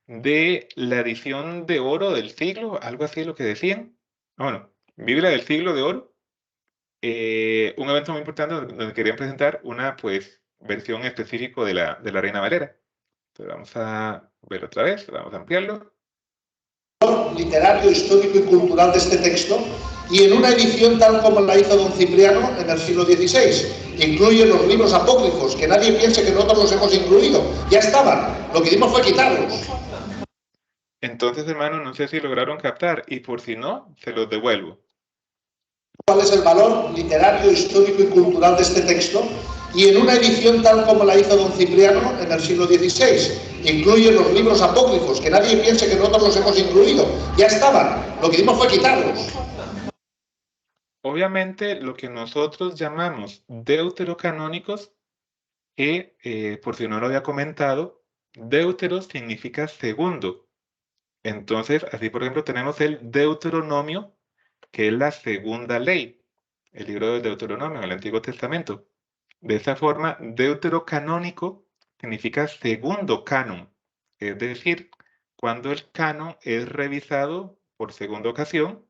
de la edición de oro del siglo, algo así lo que decían. Bueno, Biblia del siglo de oro, un evento muy importante donde querían presentar una, pues, versión específico de la Reina Valera. Entonces vamos a ver otra vez, vamos a ampliarlo. Literario, histórico y cultural de este texto, y en una edición tal como la hizo don Cipriano en el siglo XVI. Incluye los libros apócrifos, que nadie piense que nosotros los hemos incluido. Ya estaban, lo que hicimos fue quitarlos. Entonces, hermanos, no sé si lograron captar, y por si no, se los devuelvo. ¿Cuál es el valor literario, histórico y cultural de este texto? Y en una edición tal como la hizo don Cipriano en el siglo XVI. Incluye los libros apócrifos, que nadie piense que nosotros los hemos incluido. Ya estaban, lo que hicimos fue quitarlos. Obviamente, lo que nosotros llamamos deuterocanónicos, que por si no lo había comentado, deutero significa segundo. Entonces, así por ejemplo, tenemos el Deuteronomio, que es la segunda ley, el libro del Deuteronomio en el Antiguo Testamento. De esa forma, deuterocanónico significa segundo canon, es decir, cuando el canon es revisado por segunda ocasión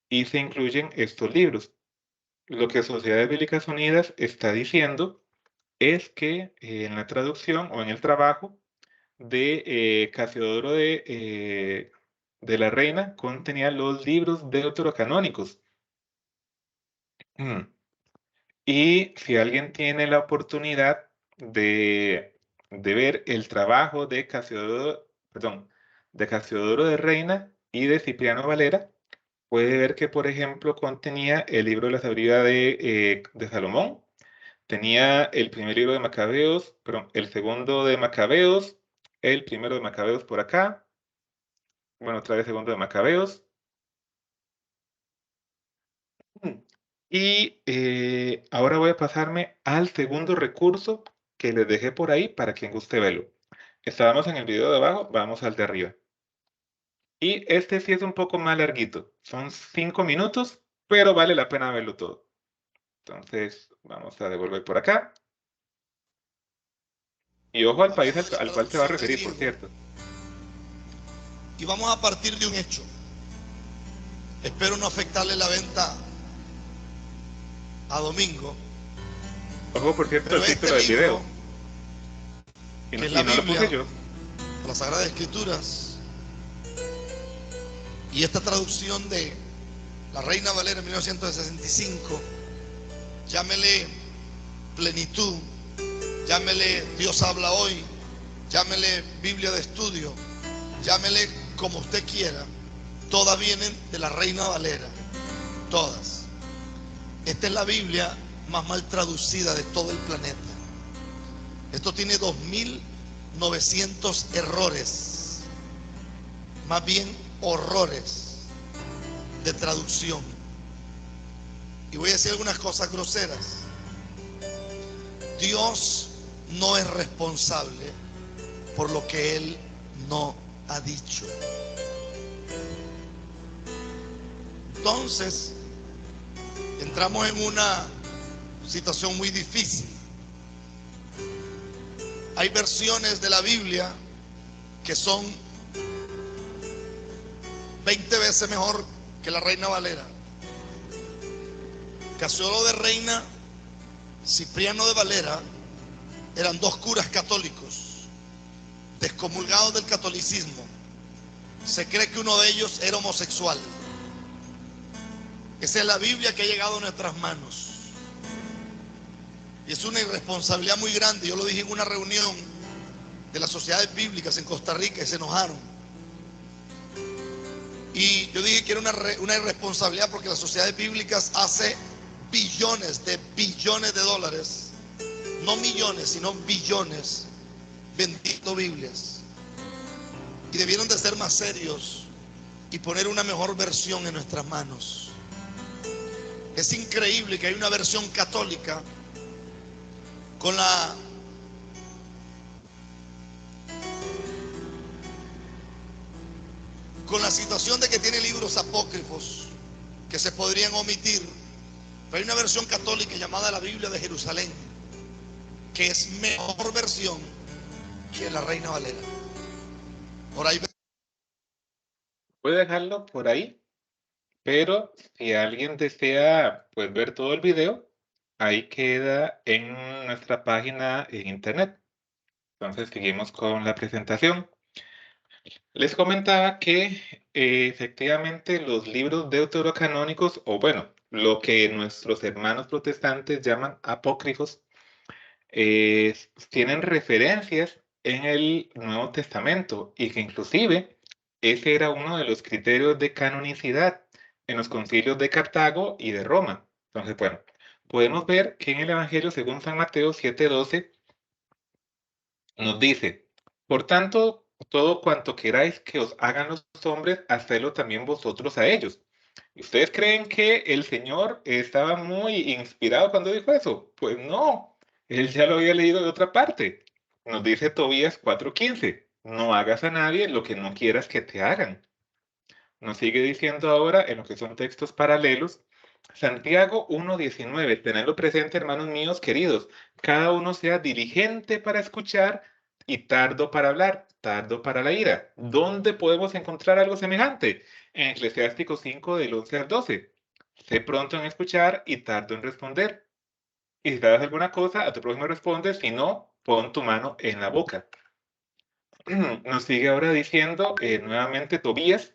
y se incluyen estos libros. Lo que Sociedades Bíblicas Unidas está diciendo es que en la traducción o en el trabajo de Casiodoro de la Reina contenía los libros deuterocanónicos. Y si alguien tiene la oportunidad de ver el trabajo de Casiodoro de Reina y de Cipriano Valera, puede ver que, por ejemplo, contenía el libro de la sabiduría de Salomón, tenía el primer libro de Macabeos, perdón, el segundo de Macabeos, el primero de Macabeos por acá, bueno, otra vez segundo de Macabeos. Y ahora voy a pasarme al segundo recurso que les dejé por ahí para quien guste verlo. Estábamos en el video de abajo, vamos al de arriba. Y este sí es un poco más larguito, son 5 minutos, pero vale la pena verlo todo. Entonces, vamos a devolver por acá. Y ojo al país al cual se va a referir, por cierto. Y vamos a partir de un hecho. Espero no afectarle la venta a Domingo. Ojo, por cierto, Pero el título del video. Y que es no la lo Biblia, puse yo. las Sagradas Escrituras, y esta traducción de la Reina Valera en 1965, llámele plenitud, llámele Dios habla hoy, llámele Biblia de estudio, llámele como usted quiera, todas vienen de la Reina Valera, todas. Esta es la Biblia más mal traducida de todo el planeta. Esto tiene 2.900 errores, más bien horrores de traducción. Y voy a decir algunas cosas groseras. Dios no es responsable por lo que Él no ha dicho. Entonces, entramos en una situación muy difícil. Hay versiones de la Biblia que son 20 veces mejor que la Reina Valera. Casiodoro de Reina, Cipriano de Valera eran dos curas católicos descomulgados del catolicismo. Se cree que uno de ellos era homosexual. Esa es la Biblia que ha llegado a nuestras manos. Y es una irresponsabilidad muy grande. Yo lo dije en una reunión de las sociedades bíblicas en Costa Rica y se enojaron. Y yo dije que era una irresponsabilidad porque las sociedades bíblicas hace billones de dólares, no millones, sino billones, vendiendo Biblias. Y debieron de ser más serios y poner una mejor versión en nuestras manos. Es increíble que hay una versión católica con la situación de que tiene libros apócrifos que se podrían omitir. Pero hay una versión católica llamada la Biblia de Jerusalén, que es mejor versión que la Reina Valera. Por ahí. Voy a dejarlo por ahí, pero si alguien desea pues ver todo el video, ahí queda en nuestra página en internet. Entonces seguimos con la presentación. Les comentaba que efectivamente los libros deuterocanónicos, o bueno, lo que nuestros hermanos protestantes llaman apócrifos, tienen referencias en el Nuevo Testamento y que inclusive ese era uno de los criterios de canonicidad en los concilios de Cartago y de Roma. Entonces, bueno, podemos ver que en el Evangelio según San Mateo 7:12 nos dice, por tanto, todo cuanto queráis que os hagan los hombres, hacedlo también vosotros a ellos. ¿Y ustedes creen que el Señor estaba muy inspirado cuando dijo eso? Pues no, él ya lo había leído de otra parte. Nos dice Tobías 4:15, no hagas a nadie lo que no quieras que te hagan. Nos sigue diciendo ahora, en lo que son textos paralelos, Santiago 1:19, tenedlo presente, hermanos míos queridos, cada uno sea diligente para escuchar y tardo para hablar, tardo para la ira. ¿Dónde podemos encontrar algo semejante? En Eclesiástico 5 del 11 al 12. Sé pronto en escuchar y tardo en responder. Y si sabes alguna cosa, a tu prójimo responde, si no, pon tu mano en la boca. Nos sigue ahora diciendo nuevamente Tobías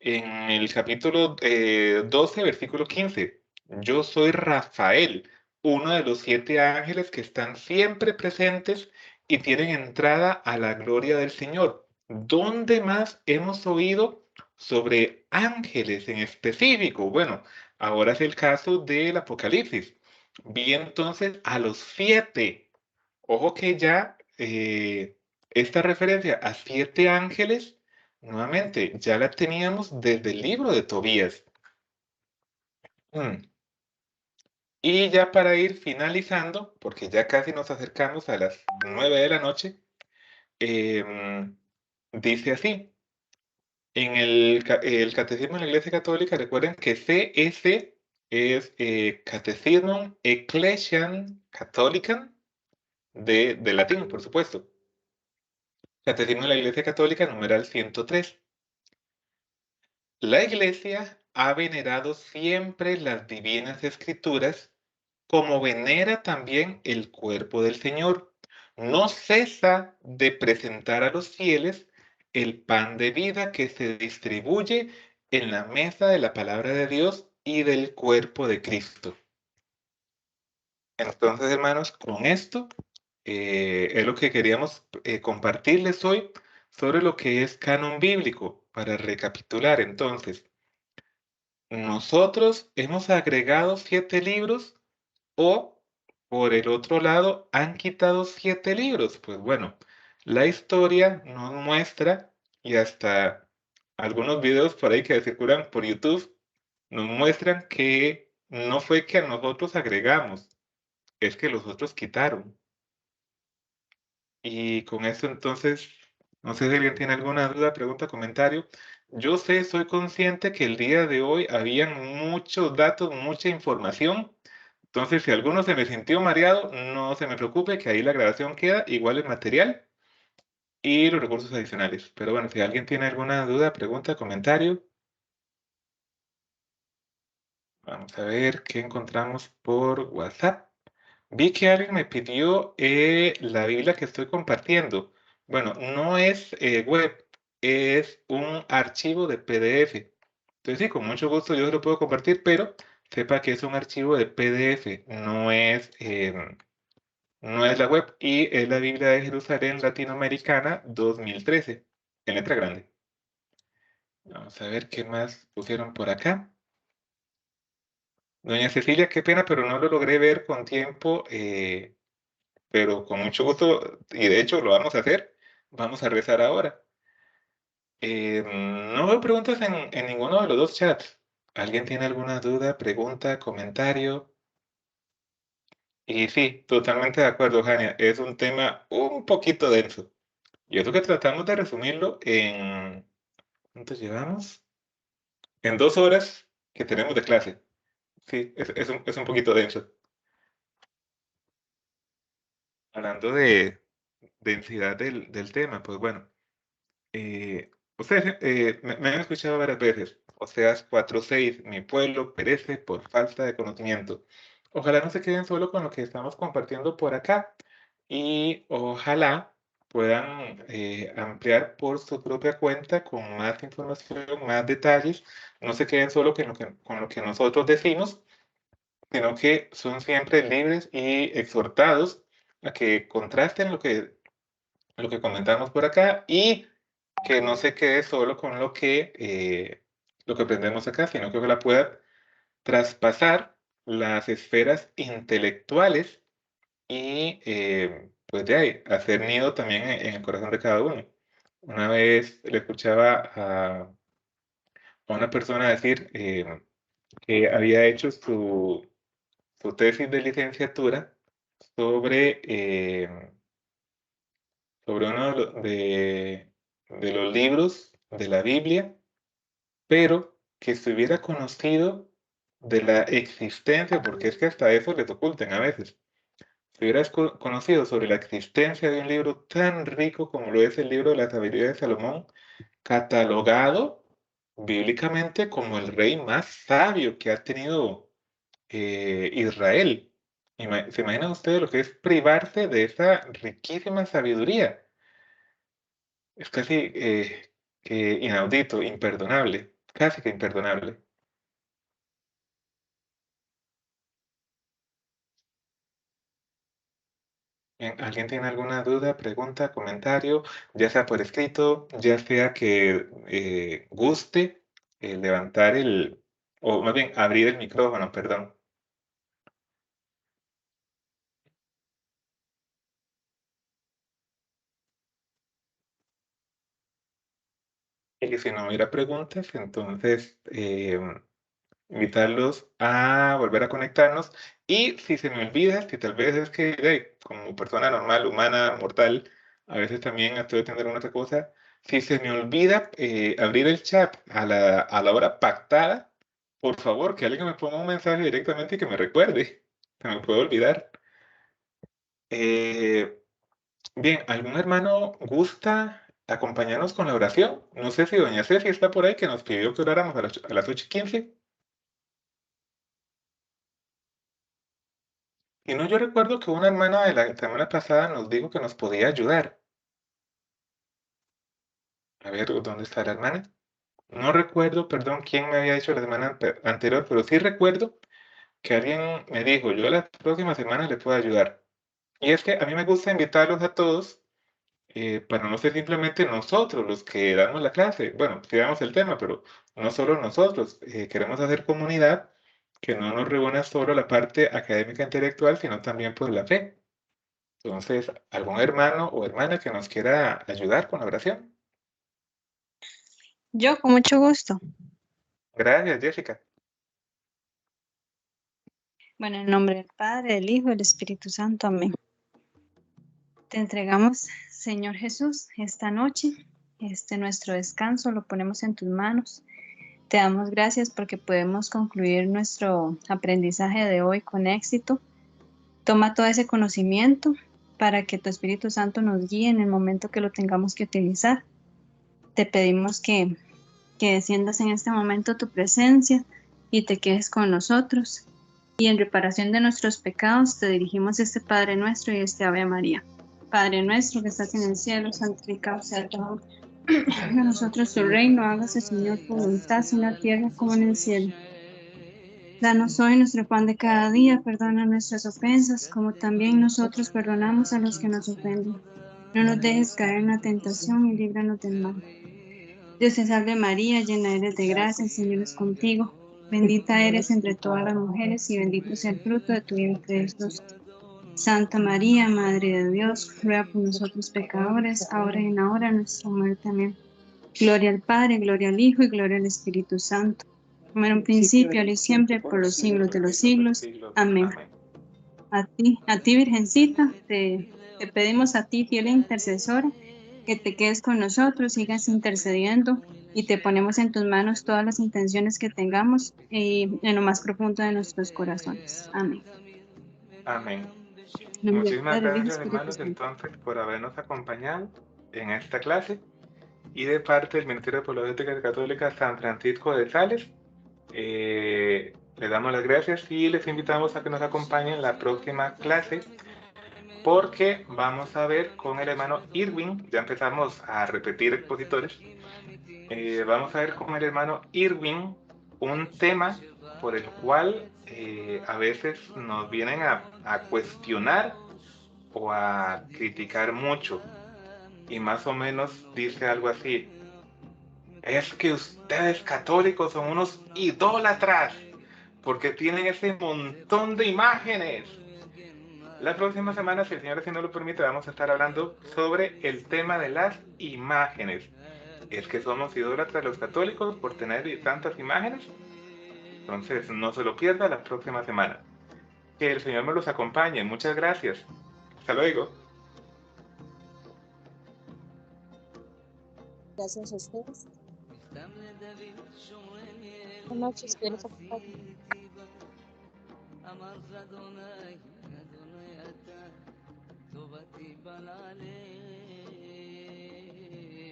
en el capítulo 12, versículo 15. Yo soy Rafael, uno de los 7 ángeles que están siempre presentes y tienen entrada a la gloria del Señor. ¿Dónde más hemos oído sobre ángeles en específico? Bueno, ahora es el caso del Apocalipsis. Vi entonces a los 7. Ojo que ya esta referencia a 7 ángeles, nuevamente, ya la teníamos desde el libro de Tobías. Y ya para ir finalizando, porque ya casi nos acercamos a las 9 de la noche, dice así, en el Catecismo de la Iglesia Católica, recuerden que CS es Catecismum Ecclesiam Catholicam, de latín, por supuesto. Catecismo de la Iglesia Católica, numeral 103. La Iglesia ha venerado siempre las divinas escrituras, como venera también el cuerpo del Señor. No cesa de presentar a los fieles el pan de vida que se distribuye en la mesa de la palabra de Dios y del cuerpo de Cristo. Entonces, hermanos, con esto es lo que queríamos compartirles hoy sobre lo que es canon bíblico. Para recapitular, entonces, nosotros hemos agregado 7 libros o, por el otro lado, han quitado 7 libros. Pues bueno, la historia nos muestra, y hasta algunos videos por ahí que circulan por YouTube, nos muestran que no fue que nosotros agregamos, es que los otros quitaron. Y con eso entonces, no sé si alguien tiene alguna duda, pregunta, comentario. Yo sé, soy consciente que el día de hoy habían muchos datos, mucha información. Entonces, si alguno se me sintió mareado, no se me preocupe, que ahí la grabación queda, igual el material y los recursos adicionales. Pero bueno, si alguien tiene alguna duda, pregunta, comentario. Vamos a ver qué encontramos por WhatsApp. Vi que alguien me pidió la Biblia que estoy compartiendo. Bueno, no es web, es un archivo de PDF. Entonces sí, con mucho gusto yo se lo puedo compartir, pero sepa que es un archivo de PDF, no es la web, y es la Biblia de Jerusalén Latinoamericana 2013, en letra grande. Vamos a ver qué más pusieron por acá. Doña Cecilia, qué pena, pero no lo logré ver con tiempo, pero con mucho gusto, y de hecho lo vamos a hacer. Vamos a rezar ahora. No veo preguntas en ninguno de los dos chats. ¿Alguien tiene alguna duda, pregunta, comentario? Y sí, totalmente de acuerdo, Jania. Es un tema un poquito denso. Y eso que tratamos de resumirlo en... ¿Cuánto llevamos? En 2 horas que tenemos de clase. Sí, es un poquito denso. Hablando de densidad del tema, pues bueno. Ustedes me han escuchado varias veces. Oseas 4:6, mi pueblo perece por falta de conocimiento. ojalá no se queden solo con lo que estamos compartiendo por acá y ojalá puedan ampliar por su propia cuenta con más información, más detalles. No se queden solo con lo que nosotros decimos, sino que son siempre libres y exhortados a que contrasten lo que comentamos por acá y que no se quede solo con lo que aprendemos acá, sino que ojalá pueda traspasar las esferas intelectuales y pues de ahí, hacer nido también en el corazón de cada uno. Una vez le escuchaba a una persona decir que había hecho su tesis de licenciatura sobre, sobre uno de los libros de la Biblia, pero que se hubiera conocido de la existencia, porque es que hasta eso les ocultan a veces. Si hubieras conocido sobre la existencia de un libro tan rico como lo es el libro de la sabiduría de Salomón, catalogado bíblicamente como el rey más sabio que ha tenido Israel. ¿Se imaginan ustedes lo que es privarse de esa riquísima sabiduría? Es casi que inaudito, imperdonable, casi que imperdonable. Bien, ¿alguien tiene alguna duda, pregunta, comentario, ya sea por escrito, ya sea que guste levantar o más bien abrir el micrófono, perdón? Y si no hubiera preguntas, entonces invitarlos a volver a conectarnos. Y si se me olvida, si tal vez es que como persona normal, humana, mortal, a veces también estoy haciendo alguna otra cosa, si se me olvida abrir el chat a la hora pactada, por favor, que alguien me ponga un mensaje directamente y que me recuerde. Se me puede olvidar. Eh, bien, ¿algún hermano gusta acompañarnos con la oración? No sé si doña Ceci está por ahí, que nos pidió que oráramos a las 8:15. Y no, yo recuerdo que una hermana de la semana pasada nos dijo que nos podía ayudar. A ver, ¿dónde está la hermana? No recuerdo, perdón, quién me había dicho la semana anterior, pero sí recuerdo que alguien me dijo, yo la próxima semana le puedo ayudar. Y es que a mí me gusta invitarlos a todos para no ser simplemente nosotros los que damos la clase. Bueno, sí damos el tema, pero no solo nosotros. Queremos hacer comunidad que no nos reúna solo la parte académica intelectual, sino también por la fe. Entonces, ¿algún hermano o hermana que nos quiera ayudar con la oración? Yo, con mucho gusto. Gracias, Jessica. Bueno, en nombre del Padre, del Hijo y del Espíritu Santo. Amén. Te entregamos, Señor Jesús, esta noche, nuestro descanso, lo ponemos en tus manos. Te damos gracias porque podemos concluir nuestro aprendizaje de hoy con éxito. Toma todo ese conocimiento para que tu Espíritu Santo nos guíe en el momento que lo tengamos que utilizar. Te pedimos que desciendas en este momento tu presencia y te quedes con nosotros. Y en reparación de nuestros pecados te dirigimos este Padre nuestro y este Ave María. Padre nuestro que estás en el cielo, santificado sea tu nombre. Venga a nosotros tu reino, hágase, Señor, tu voluntad en la tierra como en el cielo. Danos hoy nuestro pan de cada día, perdona nuestras ofensas, como también nosotros perdonamos a los que nos ofenden. No nos dejes caer en la tentación y líbranos del mal. Dios te salve María, llena eres de gracia, el Señor es contigo. Bendita eres entre todas las mujeres y bendito sea el fruto de tu vientre Jesús. Santa María, Madre de Dios, ruega por nosotros pecadores, ahora y en la hora de nuestra muerte. Amén. Gloria al Padre, gloria al Hijo y gloria al Espíritu Santo, como en un principio, ahora y siempre, por los siglos de los siglos. Amén. A ti, Virgencita, te pedimos a ti, fiel intercesora, que te quedes con nosotros, sigas intercediendo y te ponemos en tus manos todas las intenciones que tengamos en lo más profundo de nuestros corazones. Amén. Amén. En nombre del Muchísimas Padre, del Hijo y del gracias, Espíritu hermanos, Santo. entonces, por habernos acompañado en esta clase. Y de parte del Ministerio de Apologética Católica San Francisco de Sales, Les damos las gracias y les invitamos a que nos acompañen en la próxima clase, porque vamos a ver con el hermano Irwin, ya empezamos a repetir expositores, vamos a ver con el hermano Irwin un tema por el cual a veces nos vienen a cuestionar o a criticar mucho, y más o menos dice algo así: es que ustedes católicos son unos idólatras porque tienen ese montón de imágenes. La próxima semana, si el Señor así nos lo permite, vamos a estar hablando sobre el tema de las imágenes. ¿Es que somos idólatras los católicos por tener tantas imágenes? Entonces, no se lo pierda la próxima semana. Que el Señor me los acompañe. Muchas gracias. Hasta luego. Gracias a ustedes. Buenas noches, que les acompañe.